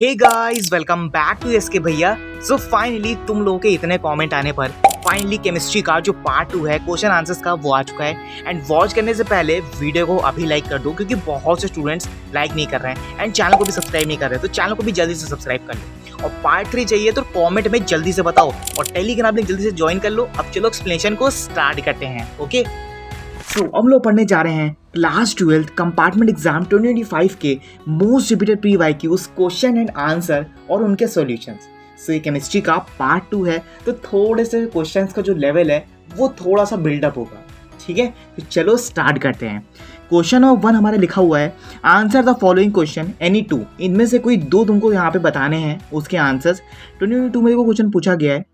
Hey guys, welcome back to SK भैया। सो finally तुम लोगों के इतने कमेंट आने पर फाइनली केमिस्ट्री का जो पार्ट 2 है क्वेश्चन आंसर्स का वो आ चुका है। एंड वॉच करने से पहले वीडियो को अभी लाइक कर दो, क्योंकि बहुत से स्टूडेंट्स लाइक नहीं कर रहे हैं एंड चैनल को भी सब्सक्राइब नहीं कर रहे, तो चैनल को भी जल्दी से सब्सक्राइब कर लो। और पार्ट 3 चाहिए तो कॉमेंट में जल्दी से बताओ और टेलीग्राम लिंक जल्दी से ज्वाइन कर लो। अब चलो एक्सप्लेनेशन को स्टार्ट करते हैं। ओके, सो हम लोग पढ़ने जा रहे हैं क्लास 12 कंपार्टमेंट एग्जाम 2025 के most repeated PYQs question and answer और उनके सॉल्यूशंस। सो ये केमिस्ट्री का पार्ट 2 है, तो थोड़े से क्वेश्चंस का जो लेवल है वो थोड़ा सा बिल्डअप होगा। ठीक है, तो चलो स्टार्ट करते हैं। क्वेश्चन नंबर 1 हमारे लिखा हुआ है, answer the following question any two. इनमें से कोई दो तुमको यहाँ पे बताने हैं, उसके आंसर्स। 2022 में क्वेश्चन पूछा गया है।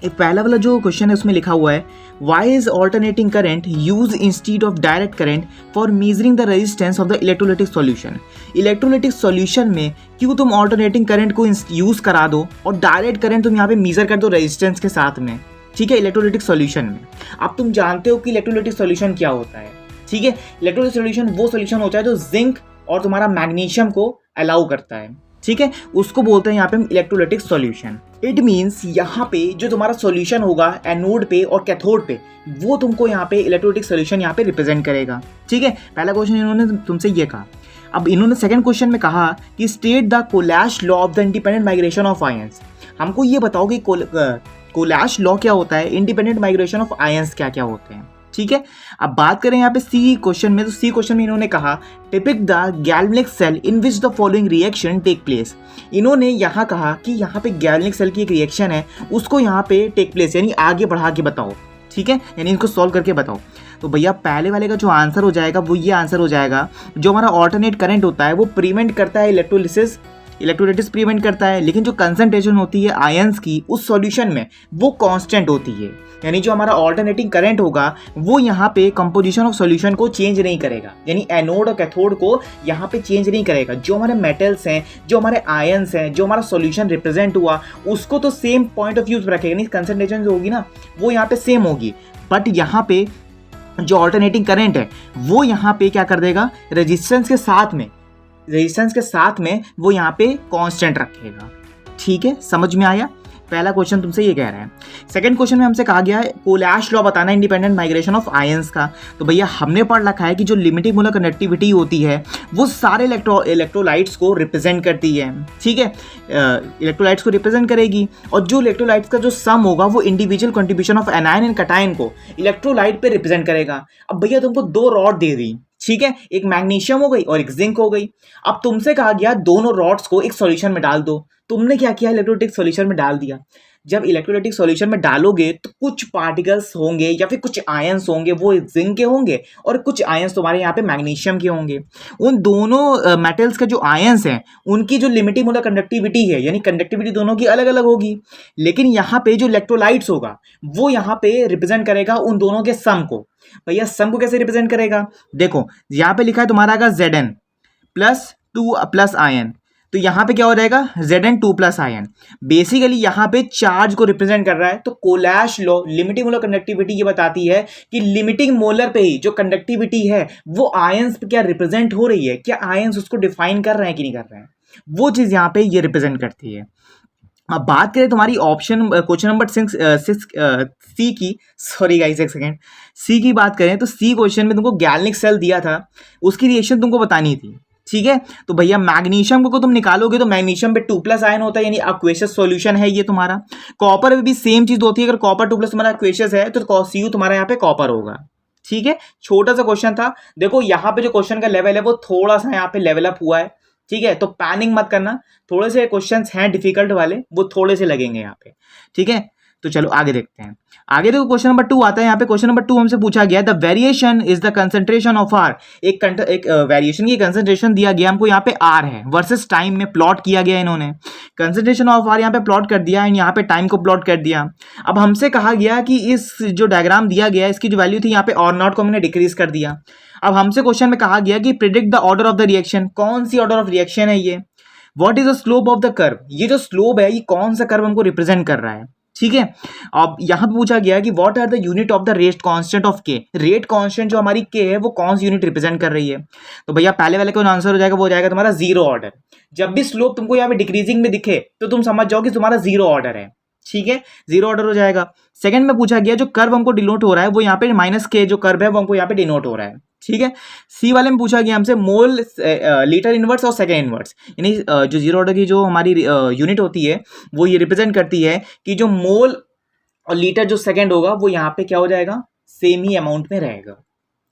पहला वाला जो क्वेश्चन है उसमें लिखा हुआ है, why is alternating current use instead of direct current for measuring the resistance of the electrolytic solution. Electrolytic solution में क्यों तुम ऑल्टरनेटिंग करंट को यूज करा दो और डायरेक्ट करंट तुम यहाँ पे मेजर कर दो रेजिस्टेंस के साथ में। ठीक है, इलेक्ट्रोलाइटिक सॉल्यूशन में। अब तुम जानते हो कि इलेक्ट्रोलाइटिक सॉल्यूशन क्या होता है। ठीक है, इलेक्ट्रोलाइटिक सॉल्यूशन वो सॉल्यूशन होता है जो जिंक और तुम्हारा मैग्नीशियम को अलाउ करता है। ठीक है, उसको बोलते हैं यहाँ पे हम इलेक्ट्रोलाइटिक सॉल्यूशन। इट मीन्स यहाँ पे जो तुम्हारा सॉल्यूशन होगा एनोड पे और कैथोड पे, वो तुमको यहाँ पे इलेक्ट्रोलाइटिक सॉल्यूशन यहाँ पे रिप्रेजेंट करेगा। ठीक है, पहला क्वेश्चन इन्होंने तुमसे ये कहा। अब इन्होंने सेकंड क्वेश्चन में कहा कि state the Kohlrausch law of the independent migration of ions. हमको ये बताओ कि कोलैश लॉ क्या होता है, इंडिपेंडेंट माइग्रेशन ऑफ आयंस क्या क्या होते हैं। ठीक है, अब बात करें यहाँ पे सी क्वेश्चन में, तो सी क्वेश्चन में इन्होंने कहा depict the galvanic cell in which the following reaction take place. इन्होंने यहाँ कहा कि यहाँ पे गैल्वेनिक सेल की एक रिएक्शन है, उसको यहाँ पे टेक प्लेस यानी आगे बढ़ा के बताओ। ठीक है, यानी इनको सॉल्व करके बताओ। तो भैया पहले वाले का जो आंसर हो जाएगा वो ये आंसर हो जाएगा, जो हमारा ऑल्टरनेट करंट होता है वो प्रिवेंट करता है इलेक्ट्रोलिसिस, इलेक्ट्रोलाइटिस प्रिवेंट करता है, लेकिन जो कंसंट्रेशन होती है आयंस की उस सॉल्यूशन में वो कांस्टेंट होती है। यानी जो हमारा ऑल्टरनेटिंग करंट होगा वो यहाँ पे कंपोजिशन ऑफ सॉल्यूशन को चेंज नहीं करेगा, यानी एनोड और कैथोड को यहाँ पे चेंज नहीं करेगा। जो हमारे मेटल्स हैं, जो हमारे आयंस हैं, जो हमारा सॉल्यूशन रिप्रेजेंट हुआ उसको तो सेम पॉइंट ऑफ व्यू रखेगा, यानी कंसंट्रेशन जो होगी ना वो यहाँ पे सेम होगी। बट यहाँ पे जो ऑल्टरनेटिंग करंट है वो यहाँ पे क्या कर देगा, रेजिस्टेंस के साथ में वो यहाँ पे कांस्टेंट रखेगा। ठीक है, समझ में आया। पहला क्वेश्चन तुमसे ये कह रहा है। सेकंड क्वेश्चन में हमसे कहा गया है कोलैश लॉ बताना इंडिपेंडेंट माइग्रेशन ऑफ आयंस का। तो भैया हमने पढ़ रखा है कि जो लिमिटिंग मोलर कंडक्टिविटी होती है वो सारे इलेक्ट्रोलाइट्स को रिप्रेजेंट करती है। ठीक है, इलेक्ट्रोलाइट्स को रिप्रेजेंट करेगी, और जो इलेक्ट्रोलाइट्स का जो सम होगा वो individual contribution of anion and cation को इलेक्ट्रोलाइट पे रिप्रेजेंट करेगा। अब भैया तुमको दो रॉड दे दी, ठीक है, एक मैग्नीशियम हो गई और एक जिंक हो गई। अब तुमसे कहा गया दोनों रॉड्स को एक सॉल्यूशन में डाल दो। तुमने क्या किया, इलेक्ट्रोलाइटिक सॉल्यूशन में डाल दिया। जब इलेक्ट्रोलाइटिक सॉल्यूशन में डालोगे तो कुछ पार्टिकल्स होंगे या फिर कुछ आयंस होंगे वो जिंक के होंगे, और कुछ आयंस तुम्हारे यहाँ पे मैग्नीशियम के होंगे। उन दोनों मेटल्स के जो आयंस हैं उनकी जो लिमिटिंग मोलर कंडक्टिविटी है, यानी कंडक्टिविटी दोनों की अलग अलग होगी, लेकिन यहाँ पे जो इलेक्ट्रोलाइट्स होगा वो यहाँ पे रिप्रेजेंट करेगा उन दोनों के सम को। भैया सम को कैसे रिप्रेजेंट करेगा, देखो यहाँ पे लिखा है तुम्हारा का Zn प्लस 2 प्लस आयन, तो यहाँ पे क्या हो जाएगा Zn 2 प्लस आयन। बेसिकली यहाँ पे चार्ज को रिप्रेजेंट कर रहा है। तो कोलैश लॉ लिमिटिंग मोलर कंडक्टिविटी ये बताती है कि लिमिटिंग मोलर पे ही जो कंडक्टिविटी है वो आयंस पे क्या रिप्रेजेंट हो रही है, क्या आयंस उसको डिफाइन कर रहे हैं कि नहीं कर रहे हैं, वो चीज़ यहाँ पे ये रिप्रेजेंट करती है। अब बात करें तुम्हारी ऑप्शन क्वेश्चन नंबर 6 सी की, सॉरी गाइस एक सेकेंड, सी की बात करें तो सी क्वेश्चन में तुमको गैल्वेनिक सेल दिया था, उसकी रिएक्शन तुमको बतानी थी। ठीक है, तो भैया मैग्नीशियम को तुम निकालोगे तो मैग्नीशियम पे 2 प्लस आयन होता है, यानी एक्वेशियस सॉल्यूशन है ये तुम्हारा। कॉपर में भी सेम चीज होती है, अगर कॉपर 2 प्लस तुम्हारा एक्वेशियस है तो Cu तुम्हारा यहाँ पे कॉपर होगा। ठीक है, छोटा सा क्वेश्चन था। देखो यहाँ पे जो क्वेश्चन का लेवल है वो थोड़ा सा यहाँ पे लेवल अप हुआ है। ठीक है, तो पैनिक मत करना, थोड़े से क्वेश्चंस हैं डिफिकल्ट वाले, वो थोड़े से लगेंगे यहाँ पे। ठीक है, तो चलो आगे देखते हैं। आगे देखो क्वेश्चन नंबर 2 आता है। यहाँ पे क्वेश्चन नंबर 2 हमसे पूछा गया the variation is the concentration of R. एक वेरिएशन की कंसंट्रेशन दिया गया हमको, यहाँ पे आर है वर्सेस टाइम में प्लॉट किया गया। इन्होंने कंसंट्रेशन ऑफ आर यहाँ पे प्लॉट कर दिया एंड यहाँ पे टाइम को प्लॉट कर दिया। अब हमसे कहा गया कि इस जो डायग्राम दिया गया इसकी जो वैल्यू थी यहाँ पे और नॉट को हमने डिक्रीज कर दिया। अब हमसे क्वेश्चन में कहा गया कि predict the order of the reaction. कौन सी ऑर्डर ऑफ रिएक्शन है ये, what is the slope of the curve. ये जो स्लोप है ये कौन सा कर्व हमको रिप्रेजेंट कर रहा है। ठीक है। अब यहाँ पे पूछा गया कि what are the unit of the rate constant of K. Rate constant जो हमारी के है वो कौन सी यूनिट रिप्रेजेंट कर रही है। तो भैया पहले वाले का आंसर हो जाएगा वो हो जाएगा तुम्हारा जीरो ऑर्डर। जब भी स्लोप तुमको यहाँ पे डिक्रीजिंग में दिखे तो तुम समझ जाओ कि तुम्हारा जीरो ऑर्डर है, ठीक है, जीरो ऑर्डर हो जाएगा। सेकंड में पूछा गया जो कर्व हमको डिनोट हो रहा है वो यहाँ पे माइनस के जो कर्व है वो हमको यहाँ पे डिनोट हो रहा है, ठीक है। सी वाले में पूछा गया हमसे मोल लीटर इनवर्स और सेकेंड इनवर्स, यानी जो जीरो ऑर्डर की जो हमारी यूनिट होती है वो ये रिप्रेजेंट करती है कि जो मोल और लीटर जो सेकेंड होगा वो यहाँ पे क्या हो जाएगा, सेम ही अमाउंट में रहेगा,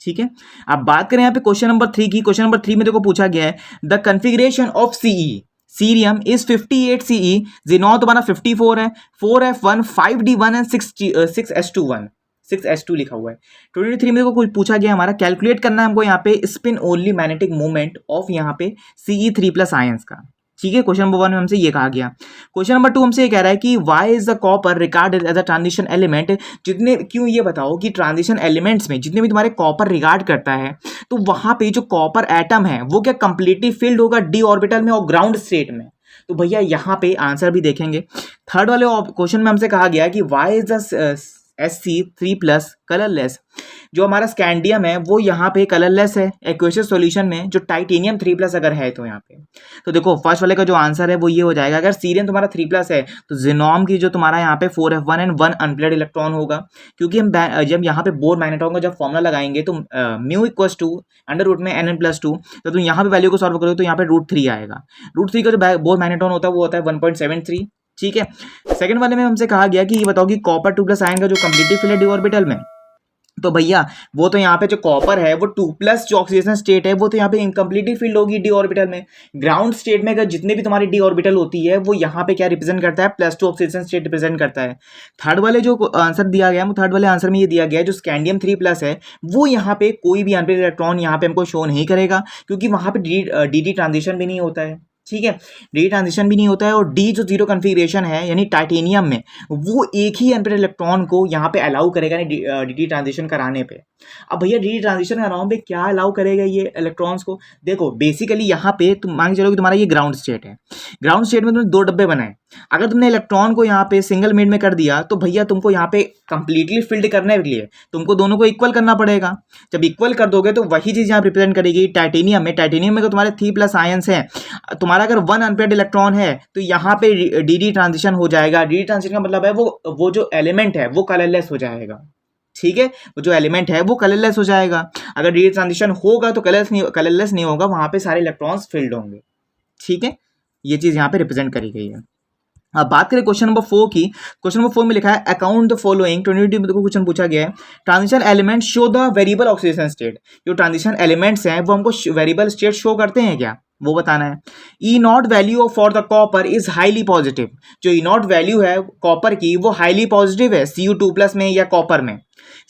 ठीक है। अब बात करें यहाँ पे क्वेश्चन नंबर 3 की। क्वेश्चन नंबर 3 में देखो पूछा गया है the configuration of CE cerium is 58 CE, xenon तुम्हारा 54 है, 4f1 5d1 and 6s21 6s2 लिखा हुआ है। 23 में देखो कुछ पूछा गया हमारा कैलकुलेट करना है हमको यहाँ पे spin only magnetic movement of यहाँ पे Ce3+ आयंस का, ठीक है। क्वेश्चन नंबर 1 में हमसे ये कहा गया। क्वेश्चन नंबर 2 हमसे ये कह रहा है कि why is the copper regarded as a transition element. जितने क्यों ये बताओ कि ट्रांजिशन एलिमेंट्स में जितने भी तुम्हारे कॉपर रिगार्ड करता है तो वहां पे जो कॉपर एटम है वो क्या कंप्लीटली फिल्ड होगा डी ऑर्बिटल में और ग्राउंड स्टेट में। तो भैया यहाँ पे आंसर भी देखेंगे। थर्ड वाले क्वेश्चन में हमसे कहा गया कि why is the Sc3+ colourless. जो हमारा स्कैंडियम है वो यहाँ पे कलरलेस है एक्वेशियस सॉल्यूशन में, जो टाइटेनियम 3+ अगर है तो यहाँ पे। तो देखो फर्स्ट वाले का जो आंसर है वो ये हो जाएगा। अगर सीरियम तुम्हारा 3+ है तो जिनोम की जो तुम्हारा यहाँ पे 4f1 एंड 1 अनपेयर्ड इलेक्ट्रॉन होगा, क्योंकि हम जब यहाँ पे बोर मैग्नेट्रॉन का जब फॉर्मुला लगाएंगे तो mu equals to under root में nn+2, तो तुम यहाँ पे वैल्यू को सॉल्व करोगे तो यहाँ पे √3 आएगा। √3 का जो बोर मैग्नेट्रॉन होता है वो होता है 1.73, ठीक है। सेकंड वाले में हमसे कहा गया कि ये बताओ कि कॉपर 2+ आयन का जो कंप्लीटली फिल्ड है डी ऑर्बिटल में। तो भैया वो तो यहाँ पे जो कॉपर है वो 2+ जो ऑक्सीडेशन स्टेट है वो तो यहाँ पे इनकम्प्लीटली फिल्ड होगी डी ऑर्बिटल में। ग्राउंड स्टेट में अगर जितने भी तुम्हारी डी ऑर्बिटल होती है वो यहाँ पे क्या रिप्रेजेंट करता है, +2 ऑक्सीडेशन स्टेट रिप्रेजेंट करता है। थर्ड वाले जो आंसर दिया गया है थर्ड वाले आंसर में ये दिया गया है जो स्कैंडियम 3+ है वो यहाँ पे कोई भी अनपेयर्ड इलेक्ट्रॉन यहाँ पे हमको शो नहीं करेगा, क्योंकि वहाँ पे डी ट्रांजिशन भी नहीं होता है, ठीक है, डी ट्रांजिशन भी नहीं होता है। और डी जो जीरो कन्फिग्रेशन है यानी टाइटेनियम में वो एक ही अनपेयर्ड इलेक्ट्रॉन को यहाँ पे अलाउ करेगा डी ट्रांजिशन कराने पे। अब भैया डी ट्रांजिशन कराने पे क्या अलाउ करेगा ये इलेक्ट्रॉन्स को। देखो बेसिकली यहाँ पे तुम मान के चलो कि तुम्हारा ये ग्राउंड स्टेट है, ग्राउंड स्टेट में तुमने 2 डब्बे बनाए। अगर तुमने इलेक्ट्रॉन को यहाँ पे सिंगल मेड में कर दिया तो भैया तुमको यहाँ पे कंप्लीटली फिल्ड करने के लिए तुमको दोनों को इक्वल करना पड़ेगा। जब इक्वल कर दोगे तो वही चीज़ यहाँ रिप्रेजेंट करेगी टाइटेनियम में। टाइटेनियम में तो तुम्हारे 3+ आयंस हैं, तुम्हारा अगर 1 अनपेयर्ड इलेक्ट्रॉन है तो यहाँ पे डी ट्रांजिशन हो जाएगा। डी ट्रांजिशन का मतलब है वो जो एलिमेंट है वो कलरलेस हो जाएगा, ठीक है, वो जो एलिमेंट है वो कलरलेस हो जाएगा। अगर डी ट्रांजिशन होगा तो कलरलेस नहीं होगा, वहां पे सारे इलेक्ट्रॉन्स फिल्ड होंगे, ठीक है। ये चीज यहाँ पे रिप्रेजेंट करी गई है। अब बात करें क्वेश्चन नंबर 4 की। क्वेश्चन नंबर 4 में लिखा है अकाउंट द फॉलोइंग। 22 में देखो क्वेश्चन पूछा गया है transition element show the variable oxidation state. जो ट्रांजिशन एलिमेंट्स हैं वो हमको वेरिएबल स्टेट शो करते हैं क्या, वो बताना है। E nought value for the copper is highly positive. जो ई नॉट वैल्यू है कॉपर की वो हाईली पॉजिटिव है Cu2+ में या कॉपर में।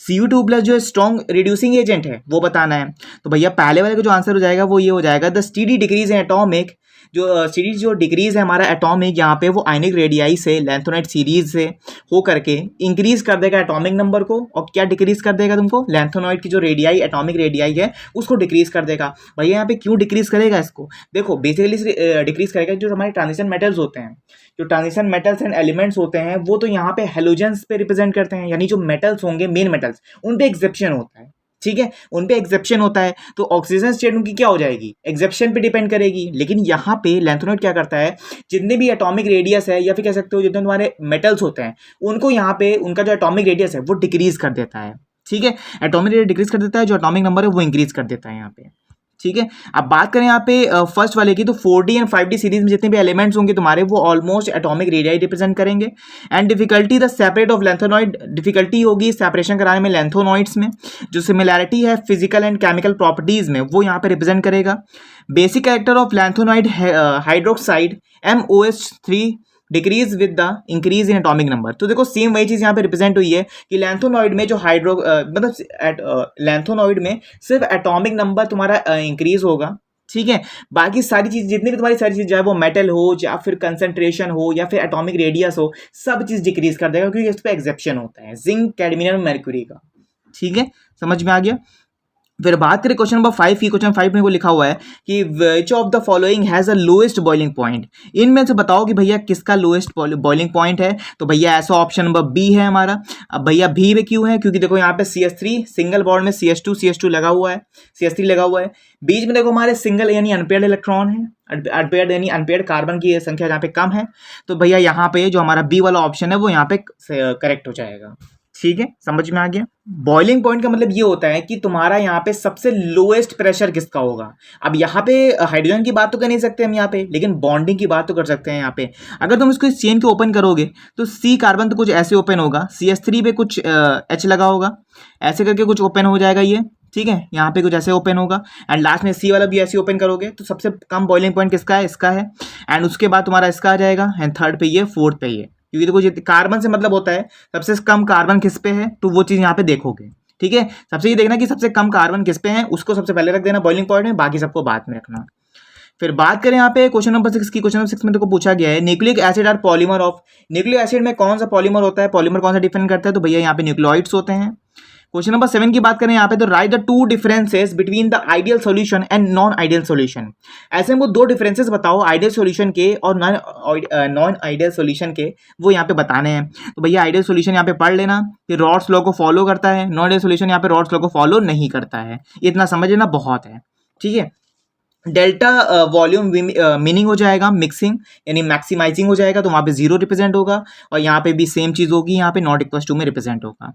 Cu2+ जो स्ट्रॉन्ग रिड्यूसिंग एजेंट है वो बताना है। तो भैया पहले वाले का जो आंसर हो जाएगा वो ये हो जाएगा the steady decrease in atomic. जो सीरीज जो डिक्रीज है हमारा एटॉमिक यहाँ पे वो आयनिक रेडियाई से लैंथोनाइट सीरीज से हो करके इंक्रीज कर देगा एटॉमिक नंबर को। और क्या डिक्रीज कर देगा तुमको, लैंथोनाइट की जो रेडियाई एटॉमिक रेडियाई है उसको डिक्रीज कर देगा। भैया यहाँ पे क्यों डिक्रीज करेगा इसको, देखो बेसिकली डिक्रीज करेगा जो हमारे ट्रांजिशन मेटल्स होते हैं, जो ट्रांजिशन मेटल्स एंड एलिमेंट्स होते हैं वो तो यहाँ पे हेलोजेंस पे रिप्रेजेंट करते हैं, यानी जो मेटल्स होंगे मेन मेटल्स उन पे एक्सेप्शन होता है, ठीक है, उन पे एक्सेप्शन होता है। तो ऑक्सीजन स्टेट उनकी क्या हो जाएगी, एक्सेप्शन पे डिपेंड करेगी। लेकिन यहाँ पे लैंथोनाइट क्या करता है, जितने भी एटॉमिक रेडियस है या फिर कह सकते हो जितने तुम्हारे मेटल्स होते हैं उनको यहाँ पे उनका जो एटॉमिक रेडियस है वो डिक्रीज कर देता है, ठीक है, एटॉमिक रेडियस डिक्रीज कर देता है, जो एटॉमिक नंबर है वो इंक्रीज कर देता है यहाँ पे, ठीक है। अब बात करें यहाँ पे फर्स्ट वाले की, तो 4D एंड 5D सीरीज में जितने भी एलिमेंट्स होंगे तुम्हारे वो ऑलमोस्ट एटॉमिक रेडियाई रिप्रेजेंट करेंगे। And difficulty the separate of lanthanoid, difficulty होगी सेपरेशन कराने में लैंथोनॉइड्स में। जो सिमिलैरिटी है फिजिकल एंड केमिकल प्रॉपर्टीज में वो यहाँ पे रिप्रेजेंट करेगा। Basic character of lanthanoid hydroxide MOH3 decrease with the increase in atomic number. तो देखो सेम वही चीज यहाँ पे रिप्रेजेंट हुई है कि लैंथोनॉइड में जो मतलब लैंथोनॉइड में सिर्फ एटॉमिक नंबर तुम्हारा इंक्रीज होगा, ठीक है, बाकी सारी चीज जितनी भी तुम्हारी सारी चीज चाहे वो मेटल हो या फिर कंसंट्रेशन हो या फिर एटॉमिक रेडियस हो सब चीज डिक्रीज कर देगा, क्योंकि इस पर एक्सेप्शन होता है जिंक कैडमियम मर्क्यूरी का, ठीक है, समझ में आ गया। फिर बात करें क्वेश्चन नंबर 5 की। क्वेश्चन 5 में को लिखा हुआ है कि which of the following has a lowest boiling point. इनमें से बताओ कि भैया किसका लोएस्ट बॉइलिंग पॉइंट है। तो भैया ऐसा ऑप्शन नंबर बी है हमारा। अब भैया बी में क्यों है, क्योंकि देखो यहाँ पे CH3 सिंगल बॉन्ड में CH2 लगा हुआ है, CH3 लगा हुआ है। बीच में देखो हमारे सिंगल यानी अनपेयर्ड इलेक्ट्रॉन है, अनपेयर्ड यानी अनपेयर्ड कार्बन की संख्या यहाँ पे कम है। तो भैया यहाँ पे जो हमारा बी वाला ऑप्शन है वो यहाँ पे करेक्ट हो जाएगा। ठीक है, समझ में आ गया। बॉइलिंग पॉइंट का मतलब ये होता है कि तुम्हारा यहाँ पे सबसे लोएस्ट प्रेशर किसका होगा। अब यहाँ पे हाइड्रोजन की बात तो कर नहीं सकते हम यहाँ पे, लेकिन बॉन्डिंग की बात तो कर सकते हैं यहाँ पे। अगर तुम इसको इस चेन को ओपन करोगे तो C कार्बन तो कुछ ऐसे ओपन होगा, CH3 पे कुछ H लगा होगा, ऐसे करके कुछ ओपन हो जाएगा ये। ठीक है, यहाँ पे कुछ ऐसे ओपन होगा एंड लास्ट में C वाला भी ऐसे ओपन करोगे तो सबसे कम बॉइलिंग पॉइंट किसका है, इसका है। एंड उसके बाद तुम्हारा इसका आ जाएगा एंड थर्ड पे ये, फोर्थ पे ये। क्योंकि देखो कार्बन से मतलब होता है सबसे कम कार्बन किस पे है, तो वो चीज़ यहाँ पे देखोगे। ठीक है, सबसे ये देखना कि सबसे कम कार्बन किस पे है, उसको सबसे पहले रख देना बॉइलिंग पॉइंट में, बाकी सबको बाद में रखना। फिर बात करें यहाँ पे क्वेश्चन नंबर 6 की। क्वेश्चन नंबर 6 में देखो पूछा गया है nucleic acid are polymer of. Nucleic acid में कौन सा पॉलीमर होता है, पॉलीमर कौन सा डिफाइन करता है, तो भैया यहाँ पे न्यूक्लियोइड्स होते हैं। क्वेश्चन नंबर 7 की बात करें यहाँ पे, तो right the two differences between the ideal solution and non ideal solution. ऐसे हमको दो डिफरेंसेस बताओ आइडियल सॉल्यूशन के और नॉन आइडियल सॉल्यूशन के, वो यहाँ पे बताने हैं। तो भैया आइडियल सॉल्यूशन यहाँ पे पढ़ लेना कि रॉड्स लॉ को फॉलो करता है, नॉन आइडियल सॉल्यूशन यहाँ पे रॉड्स लॉ को फॉलो नहीं करता है। इतना समझ लेना बहुत है। ठीक है, डेल्टा वॉल्यूम मीनिंग हो जाएगा मिक्सिंग यानी मैक्सिमाइजिंग हो जाएगा, तो वहाँ पे 0 रिप्रेजेंट होगा और यहाँ पे भी सेम चीज़ होगी, यहाँ पे नॉट इक्वल टू में रिप्रेजेंट होगा।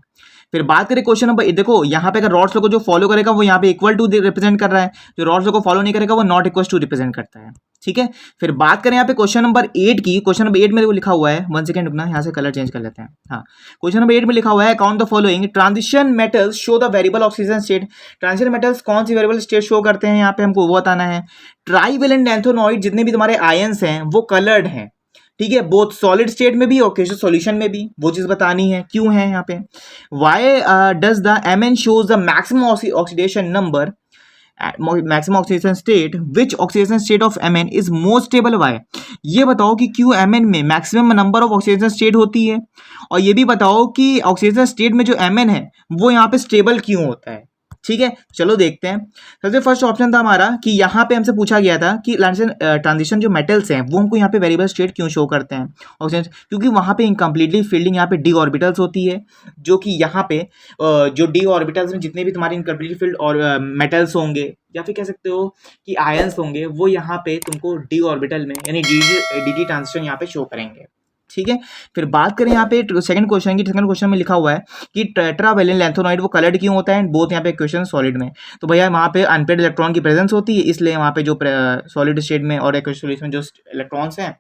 फिर बात करें क्वेश्चन नंबर, देखो यहाँ पे अगर रॉड्स लॉ को जो फॉलो करेगा वो यहाँ पे इक्वल टू रिप्रेजेंट कर रहा है, जो रॉड्स लॉ को फॉलो नहीं करेगा वो नॉट इक्वल टू रिप्रेजेंट करता है। ठीक है, फिर बात करें यहाँ पे क्वेश्चन नंबर 8 की। क्वेश्चन नंबर 8 में लिखा हुआ है, 1 सेकंड रुकना, यहाँ से कलर चेंज कर लेते हैं। हाँ, क्वेश्चन नंबर 8 में लिखा हुआ है count the following transition metals show the variable oxygen state. Transition metals कौन सी वेरिएबल स्टेट शो करते हैं यहाँ पे हमको वो बताना है। ट्राइवेलेंट लैंथोनॉइड जितने भी तुम्हारे आयंस हैं वो कलर्ड हैं। ठीक है, बोथ सॉलिड स्टेट में भी और गैसियस सॉल्यूशन में भी, वो चीज बतानी है क्यों है यहाँ पे। Why does the Mn shows the maximum oxidation number, maximum oxidation state, which oxidation state of Mn is most stable. Why, ये बताओ कि क्यों Mn में maximum number of oxidation state होती है, और ये भी बताओ कि ऑक्सीडेशन स्टेट में जो Mn है वो यहाँ पे स्टेबल क्यों होता है। ठीक है, चलो देखते हैं। सबसे फर्स्ट ऑप्शन था हमारा कि यहाँ पे हमसे पूछा गया था कि ट्रांजिशन जो मेटल्स हैं वो हमको यहाँ पे वेरिएबल स्टेट क्यों शो करते हैं ऑक्सीजन, क्योंकि वहाँ पे इनकम्प्लीटली फील्डिंग यहाँ पे डी ऑर्बिटल्स होती है, जो कि यहाँ पे जो डी ऑर्बिटल्स में जितने भी तुम्हारे इनकम्प्लीटली फील्ड और मेटल्स होंगे या फिर कह सकते हो कि आयंस होंगे, वो यहाँ पे तुमको डी ऑर्बिटल में यानी डी ट्रांजिशन यहाँ पे शो करेंगे। ठीक है, फिर बात करें यहाँ पे सेकंड क्वेश्चन की। सेकंड क्वेश्चन में लिखा हुआ है कि टेट्रावेलेंट लैंथोनॉइड वो कलर्ड क्यों होता है, बोथ यहाँ पे क्वेश्चन सॉलिड में। तो भैया वहाँ पे अनपेयर्ड इलेक्ट्रॉन की प्रेजेंस होती है, इसलिए वहाँ पे जो सॉलिड स्टेट में और एक्वस सॉल्यूशन में जो इलेक्ट्रॉन्स हैं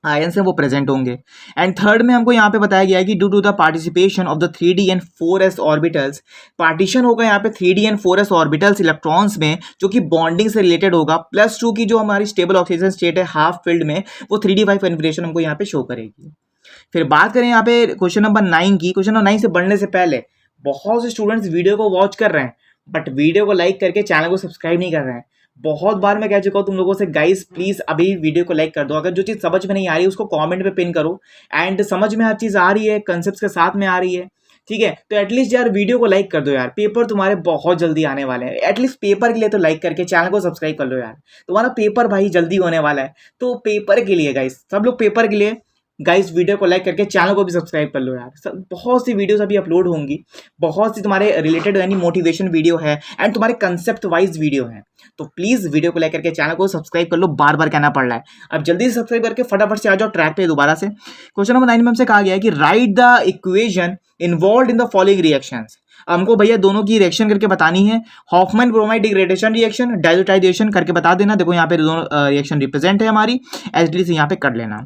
आयंस हैं वो प्रेजेंट होंगे। एंड थर्ड में हमको यहाँ पे बताया गया है कि due to the participation of the 3d and 4s orbitals, partition होगा यहाँ पे 3d and 4s orbitals electrons में, जो कि बॉन्डिंग से रिलेटेड होगा। +2 की जो हमारी स्टेबल ऑक्सीजन स्टेट है हाफ फील्ड में, वो 3d5 कन्फिगरेशन हमको यहाँ पे शो करेगी। फिर बात करें यहाँ पे क्वेश्चन नंबर 9 की। क्वेश्चन नंबर 9 से बढ़ने से पहले बहुत से स्टूडेंट्स वीडियो को वॉच कर रहे हैं बट वीडियो को लाइक करके चैनल को सब्सक्राइब नहीं कर रहे हैं। बहुत बार मैं कह चुका हूँ तुम लोगों से, गाइस प्लीज अभी वीडियो को लाइक कर दो। अगर जो चीज़ समझ में नहीं आ रही है उसको कमेंट पे पिन करो, एंड समझ में हर चीज़ आ रही है, कंसेप्ट के साथ में आ रही है, ठीक है, तो एटलीस्ट यार वीडियो को लाइक कर दो यार। पेपर तुम्हारे बहुत जल्दी आने वाले हैं, एटलीस्ट पेपर के लिए तो लाइक करके चैनल को सब्सक्राइब कर लो यार। तुम्हारा पेपर भाई जल्दी होने वाला है, तो पेपर के लिए गाइस, सब लोग पेपर के लिए गाइस वीडियो को लाइक करके चैनल को भी सब्सक्राइब कर लो यार। बहुत सी वीडियोस अभी अपलोड होंगी, बहुत सी तुम्हारे रिलेटेड यानी मोटिवेशन वीडियो है एंड तुम्हारे कंसेप्ट वाइज वीडियो है, तो प्लीज वीडियो को लाइक करके चैनल को सब्सक्राइब कर लो। बार बार कहना पड़ रहा है, अब जल्दी से सब्सक्राइब करके फटाफट से आ जाओ ट्रैक पे दोबारा से। क्वेश्चन नंबर 9 में हमसे कहा गया है कि right the equation involve in the following reactions. हमको भैया दोनों की रिएक्शन करके बतानी है। हॉफमैन ब्रोमाइड डिग्रेडेशन रिएक्शन, डाइल्यूटाइजेशन करके बता देना। देखो यहाँ पे दोनों रिएक्शन रिप्रेजेंट है हमारी, एसडी से यहाँ पे कर लेना।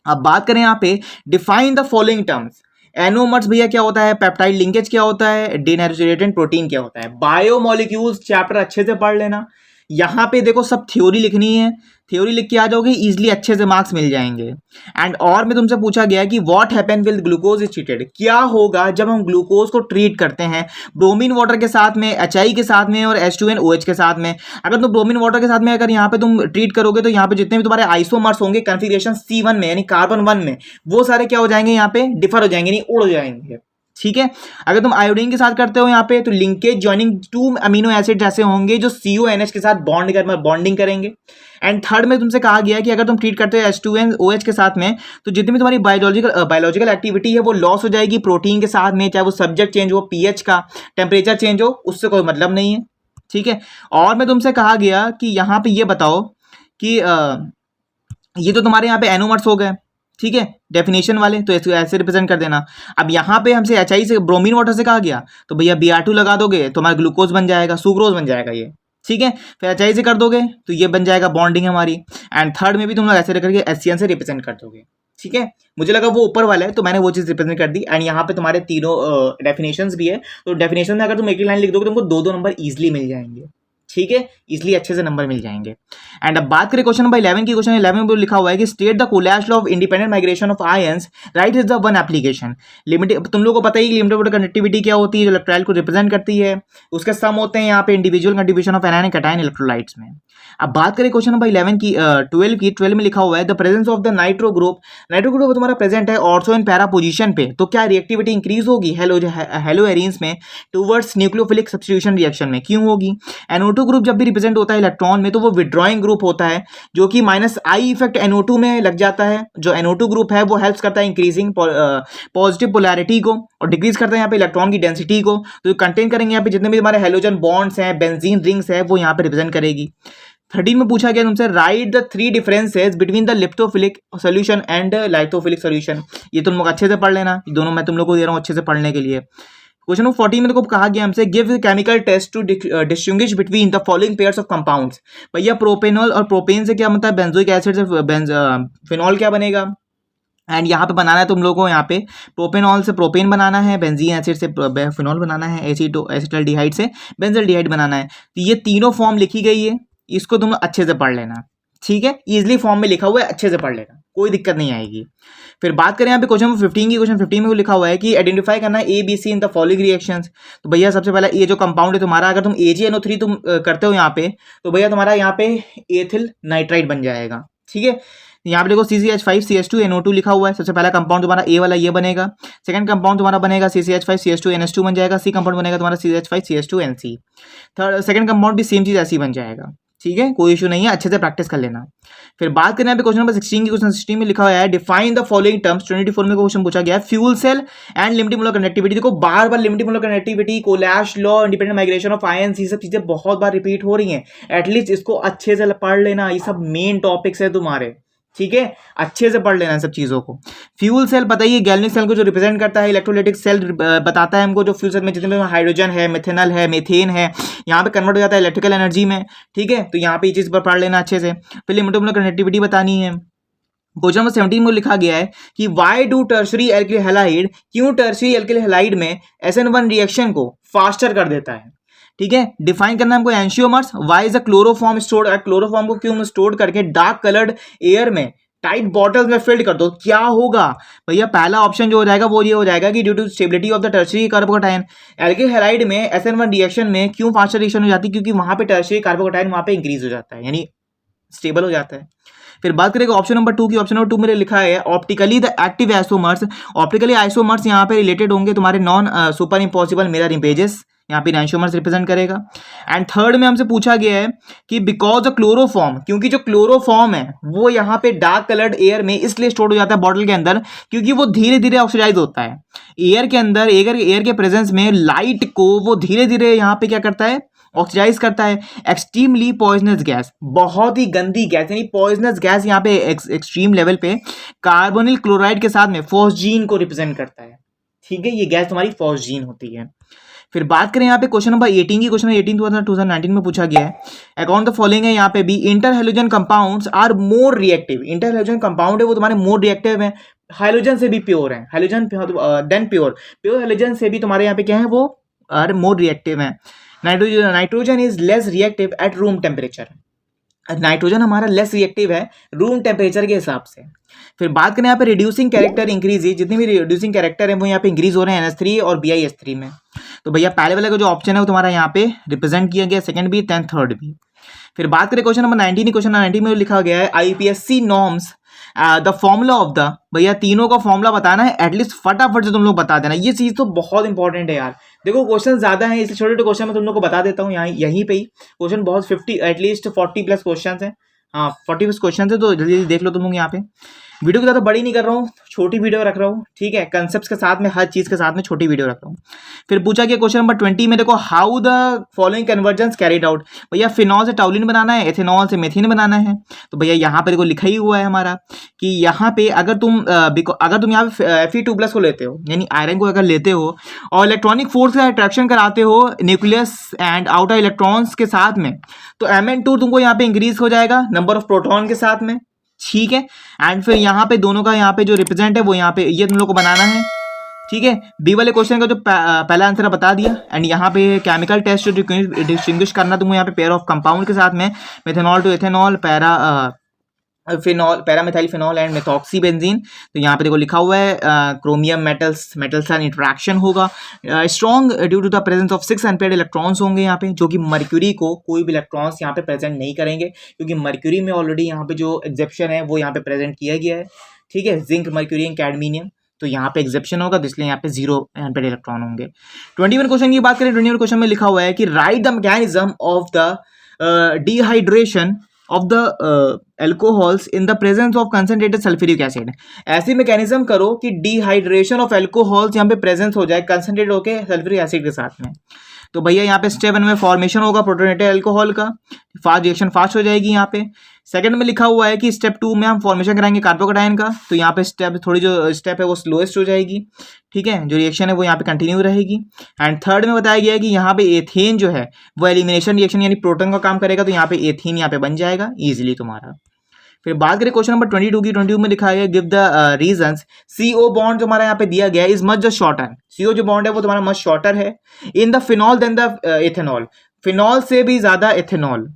अब बात करें यहाँ पे define the following terms. Anomers भैया क्या होता है, पेप्टाइड लिंकेज क्या होता है, डीनेचुरेटेड प्रोटीन क्या होता है। बायोमोलिक्यूल्स चैप्टर अच्छे से पढ़ लेना। यहाँ पे देखो सब थ्योरी लिखनी है, थ्योरी लिख के आ जाओगे इजीली, अच्छे से मार्क्स मिल जाएंगे। एंड और में तुमसे पूछा गया है कि what happen with glucose is treated, क्या होगा जब हम ग्लूकोज को ट्रीट करते हैं ब्रोमीन वाटर के साथ में, HI के साथ में और H2NOH के साथ में। अगर तुम ब्रोमीन वाटर के साथ में अगर यहाँ पे तुम ट्रीट करोगे तो यहाँ पे जितने भी तुम्हारे आइसोमर्स होंगे कन्फिगरेशन C1 में यानी कार्बन 1 में, वो सारे क्या हो जाएंगे, यहाँ पे डिफर हो जाएंगे, नहीं उड़ जाएंगे। ठीक है। अगर तुम आयोडीन के साथ करते हो यहाँ पे तो linkage joining two amino acid जैसे होंगे जो CONH के साथ बॉन्डिंग करेंगे। एंड थर्ड में तुमसे कहा गया कि अगर तुम ट्रीट करते हो H2NOH के साथ में तो जितनी भी तुम्हारी बायोलॉजिकल एक्टिविटी है वो लॉस हो जाएगी प्रोटीन के साथ में, चाहे वो सब्जेक्ट चेंज हो, pH का टेम्परेचर चेंज हो, उससे कोई मतलब नहीं है। ठीक है। और मैं तुमसे कहा गया कि यहाँ पे ये बताओ कि ये तो तुम्हारे यहाँ पे एनोमर्स हो गए, ठीक है, डेफिनेशन वाले, तो इसको ऐसे रिप्रेजेंट कर देना। अब यहाँ पे हमसे HI से ब्रोमीन वाटर से कहा गया तो भैया Br2 लगा दोगे तो हमारा ग्लूकोज बन जाएगा, सुक्रोज बन जाएगा ये, ठीक है। फिर HI से कर दोगे तो ये बन जाएगा बॉन्डिंग हमारी। एंड थर्ड में भी तुम लोग ऐसे करके HCN से रिप्रेजेंट कर दोगे, ठीक है। मुझे लगा वो ऊपर वाला है तो मैंने वो चीज रिप्रेजेंट कर दी। एंड यहाँ पे तुम्हारे तीनों डेफिनेशंस भी है, तो डेफिनेशन में अगर तुम एक लाइन लिख दोगे तुमको 2-2 नंबर इजिली मिल जाएंगे, ठीक है, इसलिए अच्छे से नंबर मिल जाएंगे। एंड अब बात करें क्वेश्चन नंबर 11 की। क्वेश्चन 11 में लिखा हुआ है कि state the Kohlrausch law of independent migration of ions, write is the one application. Limited, तुम लोगों को पता ही लिमिटेड कनेक्टिविटी क्या होती है, जो इलेक्ट्रोलाइट को रिप्रेजेंट करती है, उसके सम होते हैं यहाँ पे individual contribution of anion and cation electrolytes में। अब बात करें क्वेश्चन नंबर 11 की 12 में लिखा हुआ है the presence of the nitro group. Nitro group तुम्हारा प्रेजेंट है ऑर्थो एंड पैरा पोजीशन पे, तो क्या रिएक्टिविटी इंक्रीज होगी हेलो एरीन्स में टुवर्ड्स न्यूक्लियोफिलिक सब्स्टिट्यूशन रिएक्शन में, क्यों होगी। NO2 ग्रुप जब भी रिप्रेजेंट होता है इलेक्ट्रॉन में तो वो विड्रॉइंग ग्रुप होता है, जो कि -I इफेक्ट NO2 में लग जाता है। जो NO2 ग्रुप है वो हेल्प्स करता है इंक्रीजिंग पॉजिटिव पोलैरिटी को और डिक्रीज करता है यहाँ पे इलेक्ट्रॉन की डेंसिटी को। तो कंटेन करेंगे यहाँ पे जितने भी हमारे हेलोजन बॉन्ड्स हैं, बेंजीन रिंग्स है, वो यहाँ पे रिप्रेजेंट करेगी। 13 में पूछा गया तुमसे write the 3 differences between the lyophilic solution and lyophilic solution. ये तुम लोग अच्छे से पढ़ लेना, दोनों मैं तुम लोग को दे रहा हूँ अच्छे से पढ़ने के लिए। क्वेश्चन नंबर 14 में देखो कहा गया हमसे give chemical test to distinguish between the following pairs of compounds. भैया प्रोपेनॉल और प्रोपेन से क्या बनता है, बेंजोइक एसिड से फिनॉल क्या बनेगा। एंड यहाँ पे बनाना है तुम लोगों को, यहाँ पे प्रोपेनॉल से प्रोपेन बनाना है, बेंजीन एसिड से फिनॉल बनाना है, एसिटल्डिहाइड से बेंजल्डिहाइड बनाना है। तो ये तीनों फॉर्म लिखी गई है, इसको तुम अच्छे से पढ़ लेना, ठीक है, इजिली फॉर्म में लिखा हुआ है, अच्छे से पढ़ लेना, कोई दिक्कत नहीं आएगी। फिर बात करें यहाँ पे क्वेश्चन 15 की। क्वेश्चन 15 में लिखा हुआ है कि आइडेंटिफाई करना है ABC in the following reactions. तो भैया सबसे पहला ये जो कंपाउंड है तुम्हारा, अगर तुम AgNO3 तुम करते हो यहाँ पे तो भैया तुम्हारा यहाँ पे एथिल नाइट्राइड बन जाएगा, ठीक है। यहाँ पे देखो CCH5CH2NO2 लिखा हुआ है। सबसे पहला कंपाउंड तुम्हारा A वाला ये बनेगा। सेकंड कंपाउंड तुम्हारा बनेगा CCH5CH2NH2 बन जाएगा। सी कंपाउंड बनेगा तुम्हारा CH5CH2NC। थर्ड सेकंड कंपाउंड भी सेम चीज ऐसी बन जाएगा, ठीक है, कोई इशू नहीं है, अच्छे से प्रैक्टिस कर लेना। फिर बात करें यहाँ पे क्वेश्चन नंबर 16 की। क्वेश्चन 16 में लिखा हुआ है डिफाइन द फॉलोइंग टर्म्स। 24 में क्वेश्चन पूछा गया है fuel cell and limited molar connectivity. देखो बार बार limited molar connectivity, Kohlrausch law, independent migration of ions, ये सब चीजें बहुत बार रिपीट हो रही हैं, एटलीस्ट इसको अच्छे से पढ़ लेना, ये सब मेन टॉपिक्स है तुम्हारे, ठीक है, अच्छे से पढ़ लेना सब चीजों को। फ्यूल सेल बताइए गैल्वेनिक सेल को जो रिप्रेजेंट करता है, इलेक्ट्रोलाइटिक सेल बताता है हमको जो फ्यूल सेल में जितने भी हाइड्रोजन है, मिथेनॉल है, मीथेन है, यहाँ पे कन्वर्ट हो जाता है इलेक्ट्रिकल एनर्जी में, ठीक है। तो यहाँ पे ये चीज पर पढ़ लेना अच्छे से। फिर लिमिटेड मोलर कनेक्टिविटी बतानी है। क्वेश्चन नंबर 17 में लिखा गया है कि why do tertiary alkyl halide, क्यों टर्शरी एल्किल हैलाइड में SN1 रिएक्शन को फास्टर कर देता है, ठीक है। डिफाइन करना है हमको enantiomers. Why is a chloroform stored, chloroform को क्यों स्टोर करके डार्क कलर्ड एयर में टाइट बॉटल्स में फिल्ड कर दो, क्या होगा भैया। पहला ऑप्शन जो हो जाएगा वो ये हो जाएगा कि due to stability of the tertiary carbocation. Alkyl halide में SN1 रिएक्शन में क्यों फास्टर रिएक्शन हो जाती है, क्योंकि वहां पे टर्शरी कार्बोकैटायन वहां पे इंक्रीज हो जाता है, यानी स्टेबल हो जाता है। फिर बात करेंगे ऑप्शन नंबर 2 की। ऑप्शन नंबर 2 में लिखा है optically the active isomers. Optically isomers यहाँ पे रिलेटेड होंगे तुम्हारे non super impossible mirror images, यहाँ पे आइसोमर्स रिप्रेजेंट करेगा। एंड थर्ड में हमसे पूछा गया है कि बिकॉज ऑफ क्लोरोफॉर्म, क्योंकि जो क्लोरोफॉर्म है वो यहाँ पे डार्क कलर्ड एयर में इसलिए स्टोर हो जाता है बॉटल के अंदर, क्योंकि वो धीरे धीरे ऑक्सीडाइज होता है एयर के अंदर। एयर के प्रेजेंस में लाइट को वो धीरे धीरे यहाँ पे क्या करता है, ऑक्सीडाइज करता है। एक्सट्रीमली पॉइजनस गैस, बहुत ही गंदी गैस, यानी पॉइजनस गैस यहाँ पे एक्सट्रीम लेवल पे कार्बोनिल क्लोराइड के साथ में फॉस्जीन को रिप्रेजेंट करता है, ठीक है, ये गैस तुम्हारी फॉस्जीन होती है। फिर बात करें यहाँ पे क्वेश्चन नंबर 18 की। क्वेश्चन 18 2019 में पूछा गया है अकाउंट द फॉलोइंग है यहाँ पे भी interhalogen compounds are more reactive. Interhalogen compound है वो तुम्हारे मोर रिएक्टिव है, हाइड्रोजन से भी प्योर है, हाइड्रोजन देन प्योर हाइड्रोजन से भी तुम्हारे यहाँ पे क्या है वो आर मोर रिएक्टिव है। Nitrogen is less reactive at room temperature. Nitrogen हमारा लेस रिएक्टिव है रूम टेम्परेचर के हिसाब से। फिर बात करें यहाँ पे रिड्यूसिंग कैरेक्टर इंक्रीज, जितने भी रिड्यूसिंग कैरेक्टर है वो यहाँ पे इंक्रीज हो रहे हैं NH3 और BiS3 में। तो भैया पहले वाले का जो ऑप्शन है वो तुम्हारा यहाँ पे रिप्रेजेंट किया गया, सेकंड भी, थर्ड भी। फिर बात करें क्वेश्चन नंबर 19 की। क्वेश्चन 19 में लिखा गया है IPSC norms the formula of the, भैया तीनों का फॉर्मूला बताना है एटलीस्ट, फटाफट से तुम लोग बता देना। ये चीज़ तो बहुत इंपॉर्टेंट है यार। देखो क्वेश्चन ज़्यादा है, इसलिए छोटे छोटे क्वेश्चन मैं तुम लोग को बता देता हूँ यहाँ यहीं पे ही। क्वेश्चन बहुत 50 एटलीस्ट 40+ क्वेश्चन है। हाँ 40+ क्वेश्चन है, तो जल्दी जल्दी देख लो तुम लोग यहाँ पे। वीडियो को ज़्यादा बड़ी नहीं कर रहा हूँ, छोटी वीडियो रख रहा हूँ, ठीक है, कंसेप्ट के साथ में, हर चीज़ के साथ में छोटी वीडियो रख रहा हूँ। फिर पूछा गया क्वेश्चन नंबर 20 में, देखो how the following convergence carried out. भैया फिनॉल से टाउलिन बनाना है, एथेनॉल से मेथिन बनाना है। तो भैया यहाँ पे देखो लिखा ही हुआ है हमारा कि यहाँ पे अगर तुम यहाँ पे Fe2+ को लेते हो, यानी आयरन को अगर लेते हो और इलेक्ट्रॉनिक फोर्स का अट्रैक्शन कराते हो न्यूक्लियस एंड आउटर इलेक्ट्रॉन्स के साथ में, तो Mn2 तुमको यहाँ पे इंक्रीज हो जाएगा नंबर ऑफ प्रोटॉन के साथ में, ठीक है। एंड फिर यहाँ पे दोनों का यहाँ पे जो रिप्रेजेंट है वो यहाँ पे ये तुम लोग को बनाना है, ठीक है। बी वाले क्वेश्चन का जो पहला आंसर बता दिया। एंड यहाँ पे केमिकल टेस्ट जो डिस्टिंग्विश करना तुमको यहाँ पे पेयर ऑफ कंपाउंड के साथ में, methanol to ethanol, paramethyl phenol and methoxy benzene. तो यहाँ पे देखो लिखा हुआ है क्रोमियम मेटल्स का इंटरेक्शन होगा strong due to the presence of 6 unpaired electrons होंगे यहाँ पे, जो कि मर्क्यूरी को कोई भी इलेक्ट्रॉन्स यहाँ पे प्रेजेंट नहीं करेंगे, क्योंकि मर्क्यूरी में ऑलरेडी यहाँ पे जो एग्जेप्शन है वो यहाँ पे प्रेजेंट किया गया है, ठीक है, जिंक, मर्क्यूरी एंड कैडमिनियम। तो यहाँ पे एग्जेप्शन होगा, तो इसलिए यहाँ पे 0 अनपेयर्ड इलेक्ट्रॉन होंगे। 21 क्वेश्चन की बात करें, 21 क्वेश्चन में लिखा हुआ है कि right the mechanism of the dehydration of the alcohols in the presence of concentrated sulphuric acid. ऐसी मैकेनिज्म करो कि डिहाइड्रेशन ऑफ एल्कोहल्स यहाँ पे प्रेजेंस हो जाए कंसनट्रेट होके सल्फ्यूरिक एसिड के साथ में। तो भैया यहाँ पे स्टेप 1 में फॉर्मेशन होगा प्रोटोनेटेड अल्कोहल का, फास्ट रिएक्शन फास्ट हो जाएगी यहाँ पे। सेकंड में लिखा हुआ है कि स्टेप 2 में हम फॉर्मेशन कराएंगे कार्बोकैटायन का, तो यहाँ पे थोड़ी जो स्टेप है वो स्लोएस्ट हो जाएगी, ठीक है, जो रिएक्शन है वो यहाँ पे कंटिन्यू रहेगी। एंड थर्ड में बताया गया है कि यहाँ पे एथेन जो है वो एलिमिनेशन रिएक्शन यानी प्रोटॉन का काम करेगा, तो यहाँ पे एथेन यहाँ पे बन जाएगा ईजिली तुम्हारा। फिर बात करें क्वेश्चन नंबर 22 की, 22 में लिखा है give the reasons CO bond जो हमारा यहाँ पे दिया गया है is much just shorter. CO जो बॉन्ड है वो तुम्हारा मच शॉर्टर है in the phenol than the ethanol, phenol से भी ज्यादा एथेनॉल,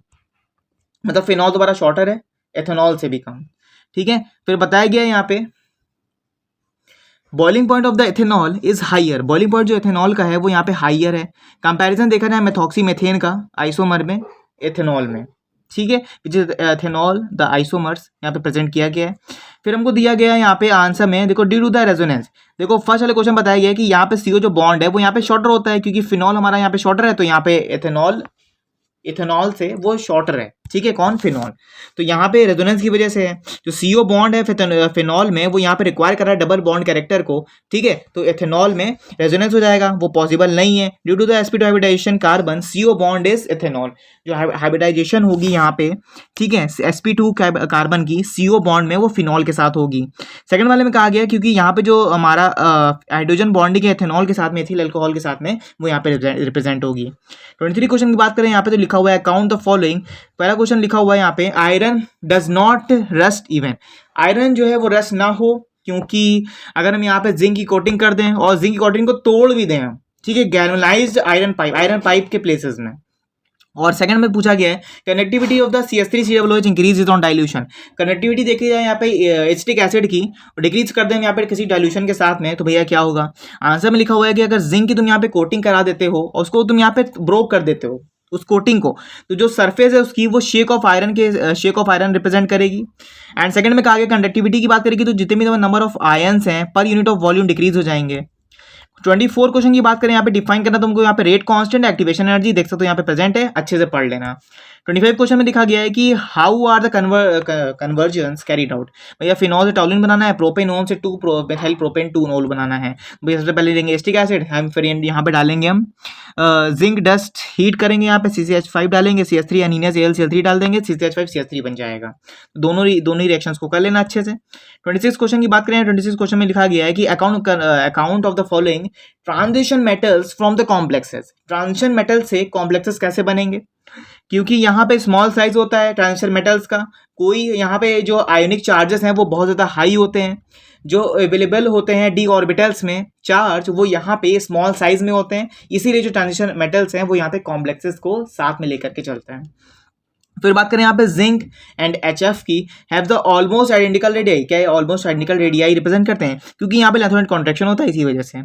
मतलब फिनॉल तुम्हारा शॉर्टर है एथेनॉल से भी कम, ठीक है। फिर बताया गया यहाँ पे boiling point of the ethanol is higher, boiling point जो एथेनॉल का है वो यहाँ पे हाइयर है। कंपैरिजन देखा जाए मेथॉक्सी मेथेन का आइसोमर में एथेनॉल में, ठीक है, which is ethanol the isomers यहाँ पे प्रेजेंट किया गया है। फिर हमको दिया गया है यहाँ पे आंसर में, देखो ड्यू टू द रेजोनेंस, देखो फर्स्ट वाले क्वेश्चन बताया गया है कि यहाँ पे CO जो बॉन्ड है वो यहाँ पे शॉर्टर होता है, क्योंकि फिनॉल हमारा यहाँ पे शॉर्टर है, तो यहाँ पे इथेनॉल से वो शॉर्टर है, ठीक है, कौन, फिनॉल। तो यहाँ पे रेजोनेंस की वजह से है, जो CO बॉन्ड है फिनॉल में वो यहाँ पे रिक्वायर कर रहा है डबल बॉन्ड कैरेक्टर को, ठीक है, तो एथेनॉल में रेजोनेंस हो जाएगा, वो पॉसिबल नहीं है due to the sp2 hybridisation carbon CO bond is ethanol, जो हाइब्रिडाइजेशन होगी यहाँ पे, ठीक है, sp2 कार्बन की CO बॉन्ड में वो फिनॉल के साथ होगी। सेकंड वाले में कहा गया क्योंकि यहाँ पे जो हमारा हाइड्रोजन बॉन्डिंग है एथेनॉल के साथ में, एथिल अल्कोहल के साथ में, वो यहाँ पे रिप्रेजेंट होगी। 23 क्वेश्चन की बात करें यहाँ पे, तो लिखा हुआ है अकाउंट द फॉलोइंग। पहला क्वेश्चन लिखा हुआ है यहाँ पे iron does not rust even, iron जो है वो रस्ट ना हो, क्योंकि अगर हम यहाँ पे जिंक की कोटिंग कर दें और जिंक की कोटिंग को तोड़ भी दें हम, ठीक है, गैल्वेनाइज्ड आयरन पाइप के प्लेसेस में। और सेकंड में पूछा गया है connectivity of the CH3COOH increase on dilution, connectivity देखी जाए यहाँ पे एसिटिक एसिड की और डिक्रीज कर दें यहाँ पे किसी डाइल्यूशन के साथ में, तो भैया क्या होगा। आंसर में लिखा हुआ है कि अगर जिंक की तुम यहाँ पे कोटिंग करा देते हो और उसको तुम यहाँ पे ब्रोक कर देते हो उस कोटिंग को, तो जो सरफेस है उसकी वो शेक ऑफ आयरन रिप्रेजेंट करेगी। एंड सेकंड में कहा गया कंडक्टिविटी की बात करेगी तो जितने भी नंबर ऑफ आयंस हैं per unit of volume decrease हो जाएंगे। 24 क्वेश्चन की बात करें यहाँ पे डिफाइन करना, तुमको यहाँ पे रेट कांस्टेंट एक्टिवेशन एनर्जी देख सकते हो यहाँ पे प्रेजेंट है, अच्छे से पढ़ लेना। 25 क्वेश्चन में लिखा गया है कि how are the conversions carried out, भैया फिनॉल से टॉलिन बनाना है, प्रोपेनोन से 2 मेथाइल प्रोपेन 2 नोल बनाना है। भैया सबसे पहले लेंगे एसिटिक एसिड, हम फिर यहाँ पे डालेंगे हम जिंक डस्ट हीट करेंगे, यहाँ पे CCH5 डालेंगे, CH3 एनिनियस AlCl3 डाल देंगे, CCH5 CH3 बन जाएगा। दोनों ही रिएक्शंस को कर लेना अच्छे से। 26 क्वेश्चन की बात करें, 26 क्वेश्चन में लिखा गया है कि account of the following transition metals from the complexes, transition metal से कॉम्प्लेक्सेस कैसे बनेंगे, क्योंकि यहाँ पे स्मॉल साइज होता है ट्रांजिशन मेटल्स का, कोई यहाँ पे जो आयोनिक चार्जेस हैं वो बहुत ज़्यादा हाई होते हैं, जो अवेलेबल होते हैं डी ऑर्बिटल्स में चार्ज वो यहाँ पे स्मॉल साइज में होते हैं, इसीलिए जो ट्रांजिशन मेटल्स हैं वो यहाँ पे कॉम्प्लेक्सेस को साथ में लेकर के चलते हैं। फिर बात करें यहाँ पे जिंक एंड HF की, have the almost identical radii, क्या ऑलमोस्ट आइडेंटिकल रेडियाई रिप्रेजेंट करते हैं, क्योंकि यहाँ पे इलेक्ट्रॉनिक कॉन्ट्रैक्शन होता है इसी वजह से।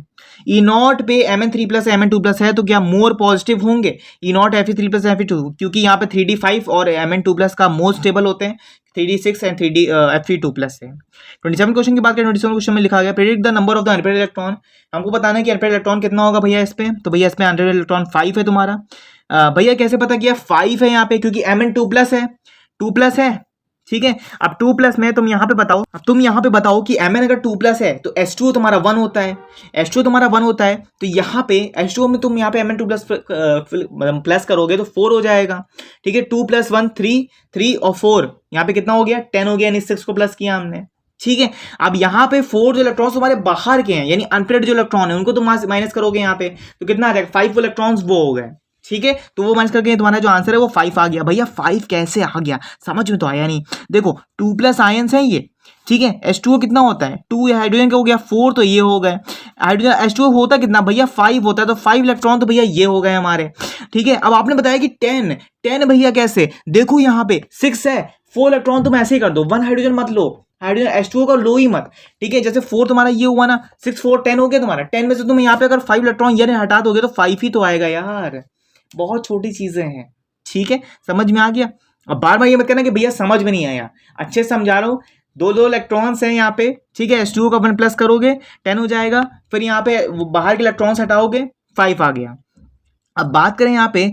E नॉट पे Mn3+ Mn2+ है, तो क्या मोर पॉजिटिव होंगे, E नॉट Fe3+ Fe2, क्योंकि यहाँ पे 3d5 और Mn2+ का मोस्ट स्टेबल होते हैं, 3d6 एंड 3d Fe2+ से। 27 क्वेश्चन की बात करें, 27 क्वेश्चन में लिखा गया predict the number of the unpaired electron. हमको बताना है कि अनपेयर्ड इलेक्ट्रॉन कितना होगा भैया इस पे, तो भैया इसमें अनपेयर्ड इलेक्ट्रॉन 5 है तुम्हारा। भैया कैसे पता किया 5 है यहाँ पे, क्योंकि Mn2+ है, 2+ है, ठीक है। अब 2+ में तुम यहाँ पे बताओ कि Mn अगर 2+ है तो H2O तुम्हारा 1 होता है, H2O तुम्हारा 1 होता है, तो यहाँ पे H2O में तुम यहाँ पे Mn2+ प्लस करोगे तो 4 हो जाएगा, ठीक है। 2 + 1 3 और 4 यहाँ पे कितना हो गया 10 हो गया, यानी 6 को प्लस किया हमने, ठीक है। अब यहाँ पे 4 जो इलेक्ट्रॉन्स तुम्हारे बाहर के हैं, यानी अनपेयर्ड जो इलेक्ट्रॉन है उनको तुम माइनस करोगे यहाँ पे, तो कितना आ जाएगा 5 इलेक्ट्रॉन्स वो हो गए, ठीक है। तो वो माइनस करके तुम्हारा जो आंसर है वो 5 आ गया। भैया 5 कैसे आ गया, समझ में तो आया नहीं। देखो 2+ आयंस है ये, ठीक है। H2O कितना होता है 2, हाइड्रोजन का हो गया 4, तो ये हो गए। हाइड्रोजन H2O होता कितना भैया 5 होता है, तो 5 इलेक्ट्रॉन तो भैया ये हो गए हमारे, ठीक है। अब आपने बताया कि 10 भैया कैसे, देखो यहाँ पे 6 है, 4 इलेक्ट्रॉन तुम ऐसे ही कर दो, 1 हाइड्रोजन मत लो, हाइड्रोजन H2O का लो ही मत, ठीक है। जैसे 4 तुम्हारा ये हुआ ना, 6 4 10 हो गया तुम्हारा, 10 में से तुम यहाँ पे अगर 5 इलेक्ट्रॉन ये हटा दोगे तो 5 ही तो आएगा यार, बहुत छोटी चीजें हैं, ठीक है। समझ में आ गया। अब बार बार ये मत कहना कि भैया समझ में नहीं आया, अच्छे से समझा रहा हूँ। दो इलेक्ट्रॉन्स हैं यहाँ पे, ठीक है। H2O का 1+ करोगे 10 हो जाएगा, फिर यहाँ पे बाहर के इलेक्ट्रॉन्स हटाओगे 5 आ गया। अब बात करें यहाँ पे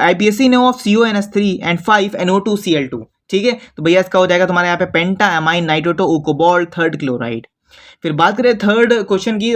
IPSC no of CONS3 and 5 NO2Cl2, ठीक है। तो भैया इसका हो जाएगा तुम्हारे यहाँ पे penta amine nitrito cobalt 3rd chloride. फिर बात करें थर्ड क्वेश्चन की,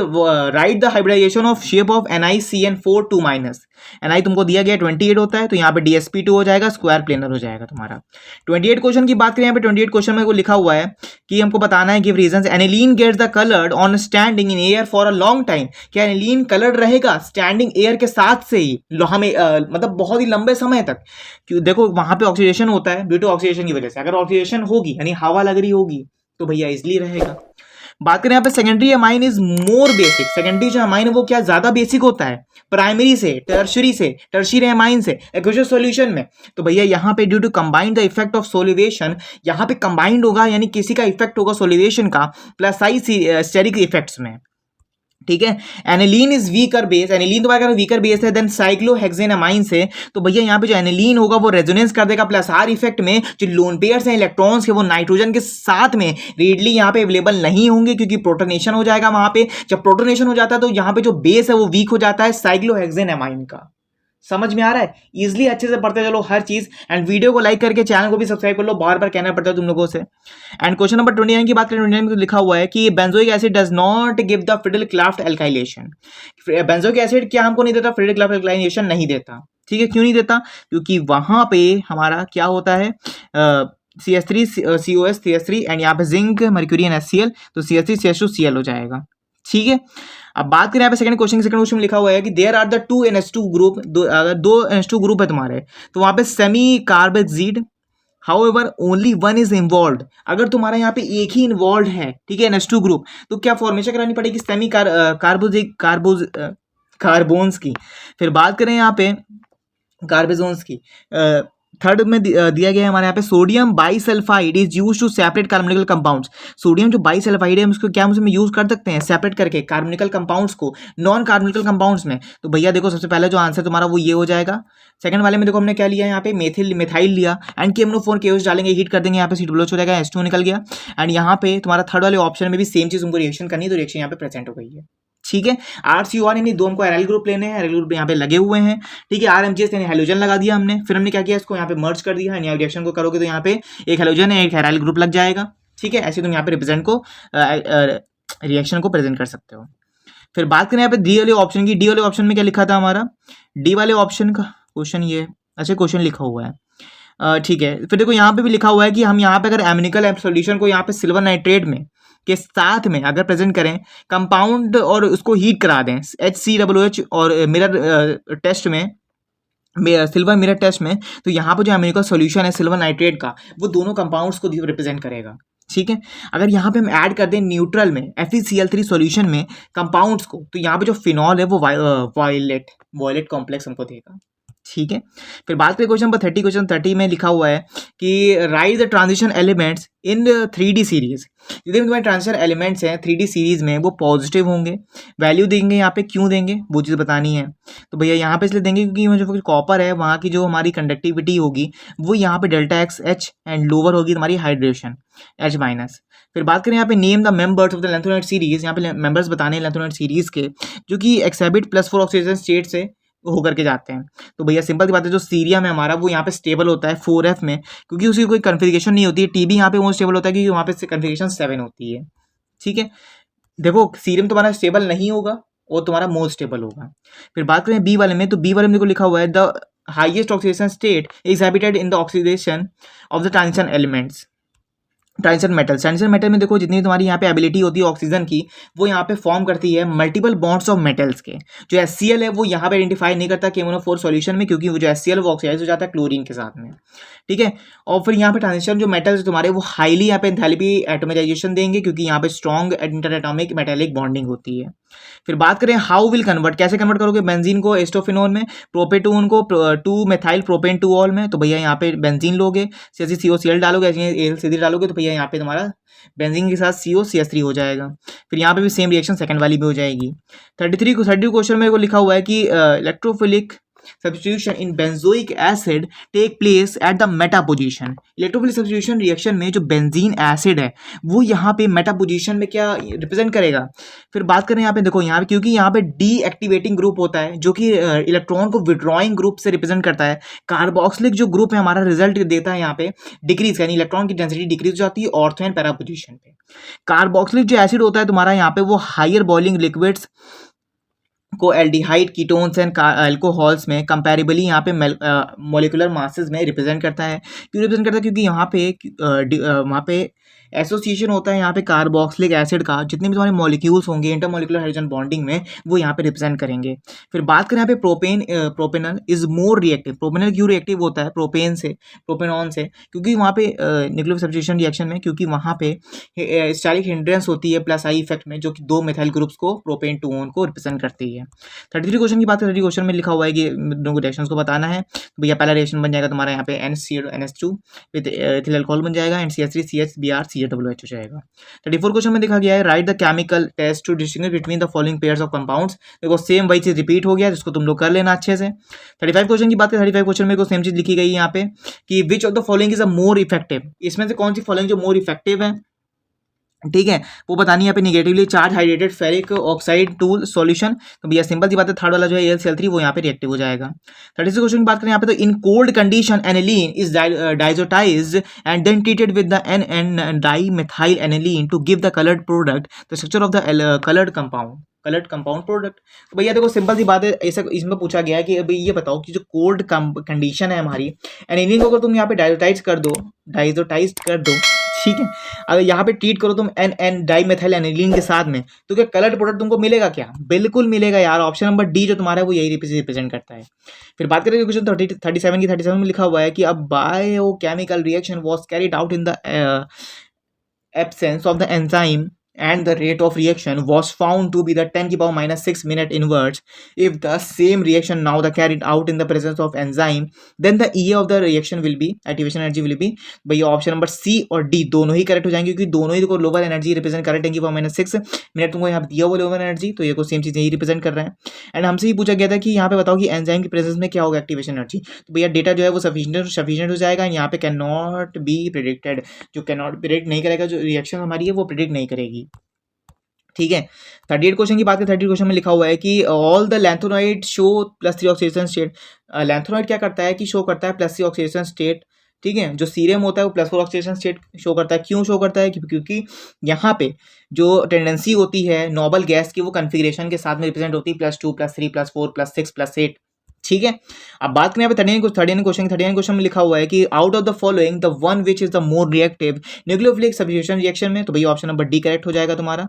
write the hybridisation of shape of NiCN4 2-। Ni तुमको दिया गया 28 होता है, तो यहाँ पे DsP2 हो जाएगा, स्क्वायर प्लेनर हो जाएगा तुम्हारा। 28 क्वेश्चन की बात करें, यहाँ पे 28 क्वेश्चन में को लिखा हुआ है कि हमको बताना है give reasons. Aniline gets the coloured on standing in air for a long time. क्या एनिलीन कलर्ड रहेगा स्टैंडिंग एयर के साथ से ही, हमें मतलब बहुत ही लंबे समय तक, क्यों देखो वहां पे ऑक्सीडेशन होता है, ड्यू टू ऑक्सीडेशन की वजह से अगर ऑक्सीडेशन होगी यानी हवा लग रही होगी तो भैया इजिली रहेगा। बात करें यहाँ पे secondary amine is more basic. Secondary जो अमाइन है वो क्या ज्यादा बेसिक होता है प्राइमरी से, टर्शियरी अमाइन से एक्वस सॉल्यूशन में। तो भैया यहाँ पे due to combined the effect of solvation, यहाँ पे कंबाइंड होगा यानी किसी का इफेक्ट होगा सोलिवेशन का प्लस आई स्टेरिक इफेक्ट्स में, ठीक है। Aniline is weaker base, aniline तो अगर वीकर बेस है देन साइक्लोहेक्सेनामाइन से, तो भैया यहाँ पे जो एनिलीन होगा वो रेजोनेंस कर देगा प्लस आर इफेक्ट में, जो लोन पेयर्स हैं इलेक्ट्रॉन्स के वो नाइट्रोजन के साथ में रेडली यहाँ पे अवेलेबल नहीं होंगे क्योंकि प्रोटोनेशन हो जाएगा वहां पे। जब प्रोटोनेशन हो जाता है तो यहाँ पे जो बेस है वो वीक हो जाता है साइक्लोहेक्सेनामाइन का। समझ में आ रहा है, इजिली अच्छे से पढ़ते चलो हर चीज, एंड वीडियो को लाइक करके चैनल को भी सब्सक्राइब कर लो, बार बार कहना पड़ता है तुम लोगों से। एंड क्वेश्चन नंबर 29 की बात करें, 29 में लिखा हुआ है कि benzoic acid does not give the Friedel-craft alkylation. Benzoic acid क्या हमको नहीं देता, फ्रिडल-क्राफ्ट एल्काइलेशन नहीं देता, ठीक है। क्यों नहीं देता, क्योंकि वहां पे हमारा क्या होता है CH3 COS CH3 एंड यहाँ पे जिंक मर्क्यूरी एंड HCl, तो CH3 CH2 Cl हो जाएगा, ठीक है। अब बात करें यहाँ पे सेकंड क्वेश्चन में लिखा हुआ है कि there are the 2 NH2 group, अगर 2 NH2 ग्रुप है तुम्हारे तो वहां पे semi carbazide, however only one is involve. अगर तुम्हारा यहाँ पे एक ही इन्वॉल्व है, ठीक है, NH2 ग्रुप, तो क्या फॉर्मेशन करानी पड़ेगी सेमी कार्बोन्स की। फिर बात करें यहाँ पे कार्बोजोन्स की, थर्ड में दिया गया है हमारे यहाँ पे sodium bisulphide is use to separate carbonyl compounds. Sodium जो बाइसल्फाइड है उसको क्या हम यूज कर सकते हैं सेपरेट करके कार्बोनिकल कंपाउंड्स को नॉन कार्बोनिकल कंपाउंड्स में। तो भैया देखो सबसे पहले जो आंसर तुम्हारा वो ये हो जाएगा। सेकंड वाले में देखो हमने क्या लिया, यहाँ पे मिथाइल लिया एंड KMnO4 KOH डालेंगे, हीट कर देंगे, यहाँ पे C2H हो जाएगा, H2 निकल गया। एंड यहाँ पे तुम्हारा थर्ड वाले ऑप्शन में भी सेम चीज उनको रिएक्शन करनी है, तो रिएक्शन यहाँ पे प्रेजेंट हो गई है, ठीक है। RCOR यानी दो हमको एराइल ग्रुप लेने हैं, एराइल ग्रुप यहाँ पे लगे हुए हैं, ठीक है। RMGS यानी हाइड्रोजन लगा दिया हमने, फिर हमने क्या किया इसको यहाँ पे मर्ज कर दिया, यानी रिएक्शन को करोगे तो यहाँ पे एक हाइड्रोजन है एक एराइल ग्रुप लग जाएगा, ठीक है। ऐसे तुम यहाँ पे रिप्रेजेंट को रिएक्शन को प्रेजेंट कर सकते हो। फिर बात करें यहाँ पे डी वाले ऑप्शन की, डी वाले ऑप्शन में क्या लिखा था हमारा, डी वाले ऑप्शन का क्वेश्चन ये अच्छा क्वेश्चन लिखा हुआ है, ठीक है। फिर देखो यहाँ पे भी लिखा हुआ है कि हम यहाँ पे अगर एमिनिकल सॉल्यूशन को यहाँ पे सिल्वर नाइट्रेट में के साथ में अगर प्रेजेंट करें कंपाउंड और उसको हीट करा दें HCOOH और मिरर टेस्ट में, सिल्वर मिरर टेस्ट में, तो यहाँ पर जो एमिनिकल सॉल्यूशन है सिल्वर नाइट्रेट का वो दोनों कंपाउंड्स को रिप्रेजेंट करेगा, ठीक है। अगर यहाँ पे हम ऐड कर दें न्यूट्रल में FeCl3 सॉल्यूशन में कंपाउंड्स को, तो यहाँ पे जो फिनॉल है वो वायलेट कॉम्प्लेक्स हमको देगा, ठीक है। फिर बात करें क्वेश्चन नंबर 30, क्वेश्चन 30 में लिखा हुआ है कि right the transition elements in 3D series. जितने भी तुम्हारे ट्रांजिशन एलिमेंट्स हैं 3D सीरीज में वो पॉजिटिव होंगे। वैल्यू देंगे यहाँ पे, क्यों देंगे वो चीज़ बतानी है। तो भैया यहाँ पे इसलिए देंगे क्योंकि जो कॉपर है वहाँ की जो हमारी कंडक्टिविटी होगी वो यहाँ पे delta x H and lower होगी तुम्हारी हाइड्रेशन एच माइनस। फिर बात करें यहाँ पे name the members of the lanthanoid series, यहाँ पे मेंबर्स बताने हैं लैंथोनाइट सीरीज के जो कि एक्सेबिट +4 ऑक्सीजन स्टेट से होकर के जाते हैं। तो भैया सिंपल सी बात है, जो सीरियम है हमारा वो यहाँ पे स्टेबल होता है 4F में, क्योंकि उसकी कोई कन्फिगरेशन नहीं होती है। टीबी यहाँ पे वो स्टेबल होता है क्योंकि वहाँ पे कन्फिगरेशन 7 होती है। ठीक है, देखो सीरियम तुम्हारा स्टेबल नहीं होगा, वो तुम्हारा मोर स्टेबल होगा। फिर बात करें बी वाले में, तो बी वाले में देखो लिखा हुआ है the highest oxidation state exhibited in the oxidation of the transition elements. Transition metal में देखो जितनी तुम्हारी यहाँ पे एबिलिटी होती है ऑक्सीजन की, वो यहाँ पे फॉर्म करती है मल्टीपल बॉन्ड्स ऑफ मेटल्स के। जो HCl है वो यहाँ पे आइडेंटिफाई नहीं करता KMnO4 सॉल्यूशन में, क्योंकि वो जो HCl वो ऑक्सीडाइज हो जाता है क्लोरीन के साथ में। ठीक है, और फिर यहाँ पे ट्रांजिशन जो मेटल्स तुम्हारे वो हाईली यहाँ पे एंथैल्पी एटोमाइजेशन देंगे, क्योंकि यहाँ पे strong inter atomic metallic bonding होती है। फिर बात करें हाउ विल कन्वर्ट, कैसे कन्वर्ट करोगे बेंजीन को एस्टोफिनोन में, प्रोपेटोन को 2 मेथाइल प्रोपेन 2 ऑल में। तो भैया यहाँ पे बेंजीन लोगे, COCl डालोगे, AlCl डालोगे, तो भैया यहाँ पे तुम्हारा बेंजीन के साथ COCH3 हो जाएगा। फिर यहाँ पे भी सेम रिएक्शन सेकंड वाली भी हो जाएगी। 33 क्वेश्चन में लिखा हुआ है कि electrophilic substitution in benzoic acid take place at the meta position। Electrophilic substitution reaction में जो बेंजीन एसिड है वो यहाँ पे मेटा पोजीशन में क्या रिप्रेजेंट करेगा। फिर बात करें यहाँ पे, देखो यहाँ पे क्योंकि यहाँ पे डीएक्टिवेटिंग ग्रुप होता है जो कि इलेक्ट्रॉन को विड्रॉइंग ग्रुप से रिप्रेजेंट करता है। कार्बोक्सिलिक जो ग्रुप है हमारा रिजल्ट देता है यहाँ पे डिक्रीज, यानी इलेक्ट्रॉन की डेंसिटी डिक्रीज हो जाती है ऑर्थो एंड पैरा पोजीशन पे। कार्बोक्सिलिक जो एसिड होता है तुम्हारा यहाँ पे वो हायर बॉइलिंग लिक्विड्स को एल्डिहाइड कीटोन्स एंड अल्कोहल्स में कंपैरेबली यहाँ पे मॉलिक्यूलर मासेस में रिप्रेजेंट करता है। क्यों रिप्रेजेंट करता है, क्योंकि यहाँ पे वहाँ पे एसोसिएशन होता है यहाँ पे कार्बोक्सिलिक एसिड का, जितने भी तुम्हारे मॉलिक्यूल्स होंगे इंटरमॉलिक्यूलर हाइड्रोजन बॉन्डिंग में वो यहाँ पे रिप्रेजेंट करेंगे। फिर बात करें यहाँ पे propanal is more reactive. Propanal क्यों रिएक्टिव होता है प्रोपेनॉन से, क्योंकि वहाँ पे न्यूक्लियर सब्स्टिट्यूशन रिएक्शन में, क्योंकि वहाँ पे स्टाइलिक हिंड्रेंस होती है +I इफेक्ट में, जो कि 2 मेथाइल ग्रुप्स को प्रोपेन 2 को रिप्रेजेंट करती है। 33 क्वेश्चन की बात करें, 30 क्वेश्चन में लिखा हुआ है कि दोनों रिएक्शंस को बताना है। तो भैया पहला रिएक्शन बन जाएगा तुम्हारा यहाँ पे NH2 विद एथिल अल्कोहल बन जाएगा एंड CH3CHBr CHWH हो जाएगा। 34 क्वेश्चन में देखा गया है write the chemical test to distinguish between the following pairs of compounds. देखो सेम वही चीज रिपीट हो गया, जिसको तुम लोग कर लेना अच्छे से। 35 क्वेश्चन की बात करें, 35 क्वेश्चन में सेम चीज लिखी गई है यहाँ पे कि which of the following is a more effective. इसमें से कौन सी फॉलोइंग जो मोर इफेक्टिव है, ठीक है, वो बतानी है यहाँ पे negatively charge hydrated ferric oxide tool solution. तो भैया सिंपल सी बात है, थर्ड वाला जो है AlCl3 वो यहाँ पे रिएक्टिव हो जाएगा। 36 क्वेश्चन की बात करें यहाँ पे, तो in cold condition aniline is diazotised and then treated with the N dimethyl aniline to give the coloured product the structure of the coloured compound product. तो भैया देखो सिंपल सी बात है, ऐसा इसमें पूछा गया है कि अभी ये बताओ कि जो कोल्ड कंडीशन है हमारी एनिलीन को अगर तुम यहाँ पे डाइजोटाइज कर दो, ठीक है, अगर यहाँ पे ट्रीट करो तुम एन डाइमेथाइल एनिलीन के साथ में, तो क्या कलर्ड प्रोडक्ट तुमको मिलेगा क्या? बिल्कुल मिलेगा यार। ऑप्शन नंबर डी जो तुम्हारा है वो यही रिप्रेजेंट करता है। फिर बात करें क्वेश्चन 37 में लिखा हुआ है कि अब biochemical reaction was carried out in the absence of the enzyme and the rate of reaction was found to be the 10⁻⁻⁶ minute inverse. If the same reaction now the carried out in the presence of enzyme, then the EA of the reaction will be, activation energy will be, भैया option number C और D दोनों ही correct हो जाएंगे, क्योंकि दोनों ही को lower energy represent कर रहे हैं 10⁻⁶ मिनट तुमको यहाँ दिया हुआ लोअर एनर्जी, तो ये को सेम चीज़ यही रिप्रेजेंट कर रहे हैं। एंड हमसे ही पूछा गया था कि यहाँ पे बताओ कि एंजाइम की प्रेजेंस में क्या होगा एक्टिवेशन एनर्जी। तो भैया डेटा जो है वो सफिशिएंट हो जाएगा। यहाँ पे कैन नॉट बी प्रिडिक्टेड, जो कैन नॉट प्रिडिक्ट नहीं करेगा, जो रिएक्शन हमारी है वो प्रिडिक्ट नहीं करेगी। ठीक है, 38 क्वेश्चन की बात करें, 38 क्वेश्चन में लिखा हुआ है कि all the lanthanoid show +3 oxidation state. Lanthanoid क्या करता है कि शो करता है +3 ऑक्सीडेशन स्टेट। ठीक है, जो सीरियम होता है वो +4 ऑक्सीडेशन स्टेट शो करता है। क्यों शो करता है? क्योंकि यहाँ पे जो टेंडेंसी होती है नोबल गैस की वो कन्फिग्रेशन के साथ में रिप्रेजेंट होती है +2 +3 +4 +6 +8। ठीक है, अब बात करें यहाँ पे 39 क्वेश्चन में लिखा हुआ है कि out of the following the one which is the more reactive nucleophilic substitution reaction में। तो भैया ऑप्शन नंबर डी करेक्ट हो जाएगा तुम्हारा।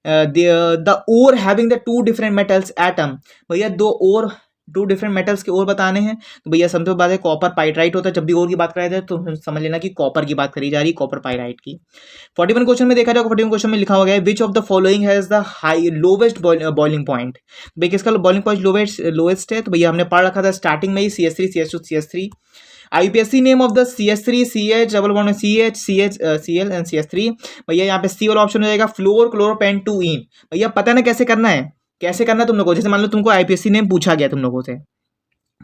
The ore having the 2 different metals atom, भैया 2 ओर 2 डिफरेंट मेटल्स के और बताने हैं तो भैया समझो बात है कॉपर पाइराइट होता है। जब भी और की बात कराई जाए तो समझ लेना कि कॉपर की बात करी जा रही है, कॉपर पाइराइट की। 41 क्वेश्चन में देखा जाए, 41 क्वेश्चन में लिखा हुआ है which of the following has the high lowest boiling point. भाई किसका बॉइलिंग पॉइंट लोवेस्ट है, तो भैया हमने पढ़ रखा था स्टार्टिंग में ही CS3 CS2 CS3। IUPAC name of the CS3 CH double bond में CH CL एंड CS3। भैया यहाँ पे C वाला ऑप्शन हो जाएगा फ्लोर क्लोरोपेंटुइन। भैया पता है ना कैसे करना है, कैसे करना है तुम लोगों को। जैसे मान लो तुमको IUPAC नेम पूछा गया तुम लोगों से,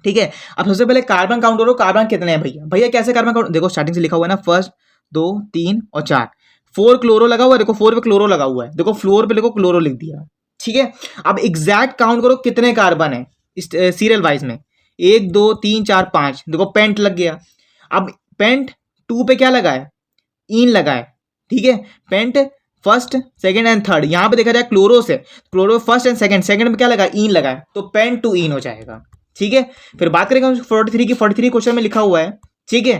ठीक है। अब सबसे पहले कार्बन काउंट करो, कार्बन कितने हैं भैया। भैया कैसे कार्बन काउंट, देखो स्टार्टिंग से लिखा हुआ है ना, 1 2 3 और 4, 4 क्लोरो लगा हुआ है, देखो 4 पे क्लोरो लगा हुआ है, देखो फ्लोर पे देखो क्लोरो लिख दिया, ठीक है। अब एग्जैक्ट काउंट करो कितने कार्बन है इस सीरियल वाइज में, 1 2 3 4 5, देखो पेंट लग गया। अब पेंट 2 पे क्या लगा है, इन लगा है, ठीक है। Pent first second and third, यहां पे देखा जाए क्लोरो से, chloro first and second, second में क्या लगा, इन लगा है, तो पेंट टू इन हो जाएगा, ठीक है। फिर बात करेंगे 43 की, 43 क्वेश्चन में लिखा हुआ है, ठीक है।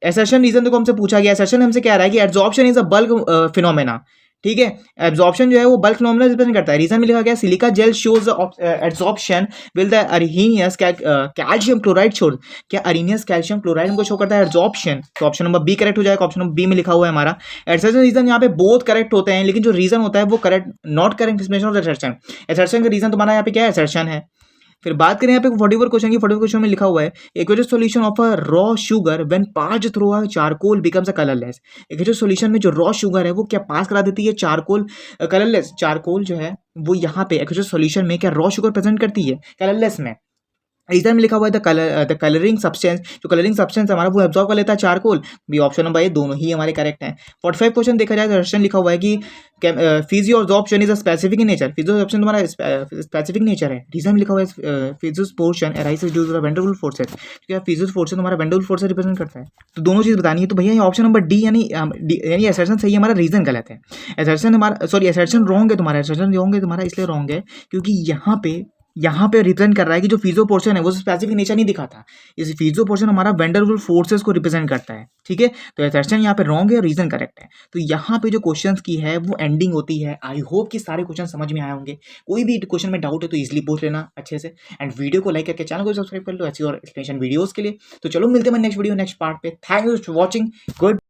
एसर्शन रीजन देखो हमसे पूछा गया, एसर्शन हमसे क्या आ रहा है कि absorption is a bulk phenomena, ठीक है। एब्जॉर्प्शन जो है वो बल्क फिनोमेना रिप्रेजेंट करता है। रीजन में लिखा गया silica gel shows absorption will the अरहीनियस कैल्शियम क्लोराइड शोज, क्या अरहीनियस कैल्शियम क्लोराइड हमको शो करता है एब्जॉर्प्शन, तो ऑप्शन नंबर बी करेक्ट हो जाएगा। ऑप्शन नंबर बी में लिखा हुआ है हमारा। एसर्शन रीजन यहाँ पे बोथ करेक्ट होते हैं, लेकिन जो रीजन होता है वो correct not correct explanation of assertion. Assertion का रीजन तुम्हारा यहाँ पे क्या है, एसर्शन है। फिर बात करें यहाँ पे 44 क्वेश्चन की, 44 क्वेश्चन में लिखा हुआ है aqueous solution of a raw sugar when passed through a charcoal becomes a colourless. Aqueous solution में जो रॉ शुगर है वो क्या पास करा देती है चारकोल, कलरलेस। चारकोल जो है वो यहाँ पे एक्वेटिव सॉल्यूशन में क्या रॉ शुगर प्रेजेंट करती है कलरलेस में। रीजन में लिखा हुआ है द कलरिंग सब्सटेंस, जो कलरिंग सब्सटेंस हमारा वो एब्जॉर्ब कर लेता है चारकोल, भी ऑप्शन नंबर ए दोनों ही हमारे करेक्ट हैं। 45 क्वेश्चन देखा जाए तो क्वेश्चन लिखा हुआ है कि physisorption is a specific in nature, physisorption तुम्हारा स्पेसिफिक नेचर है। रीजन में लिखा हुआ है physisorption arises due to the ventricular forces, क्या फिजियोस्पोर्शन तुम्हारा वेंट्रिकुलर फोर्स रिप्रेजेंट करता है, तो दोनों चीज बतानी है। तो भैया ये ऑप्शन नंबर डी यानी असर्शन सही है, हमारा रीजन गलत है। असर्शन हमारा सॉरी असर्शन रॉन्ग है तुम्हारा, असर्शन रॉन्ग है तुम्हारा, इसलिए रॉन्ग है क्योंकि यहाँ पे रिप्रेजेंट कर रहा है कि जो फिजियो पोर्शन है वो स्पेसिफिक नेचर नहीं दिखाता। इस फिजियो पोर्शन हमारा वेंडरवुल फोर्सेस को रिप्रेजेंट करता है, ठीक है। तो असर्शन यहाँ पे रॉन्ग है, रीजन करेक्ट है। तो यहाँ पे जो क्वेश्चंस की है वो एंडिंग होती है। आई होप कि सारे क्वेश्चन समझ में आए होंगे। कोई भी क्वेश्चन में डाउट है तो इजीली पूछ लेना अच्छे से, एंड वीडियो को लाइक करके चैनल को सब्सक्राइब कर लो ऐसी और एक्सप्लेनेशन वीडियोस के लिए। तो चलो मिलते हैं नेक्स्ट वीडियो नेक्स्ट पार्ट पे। Thank you for watching, good.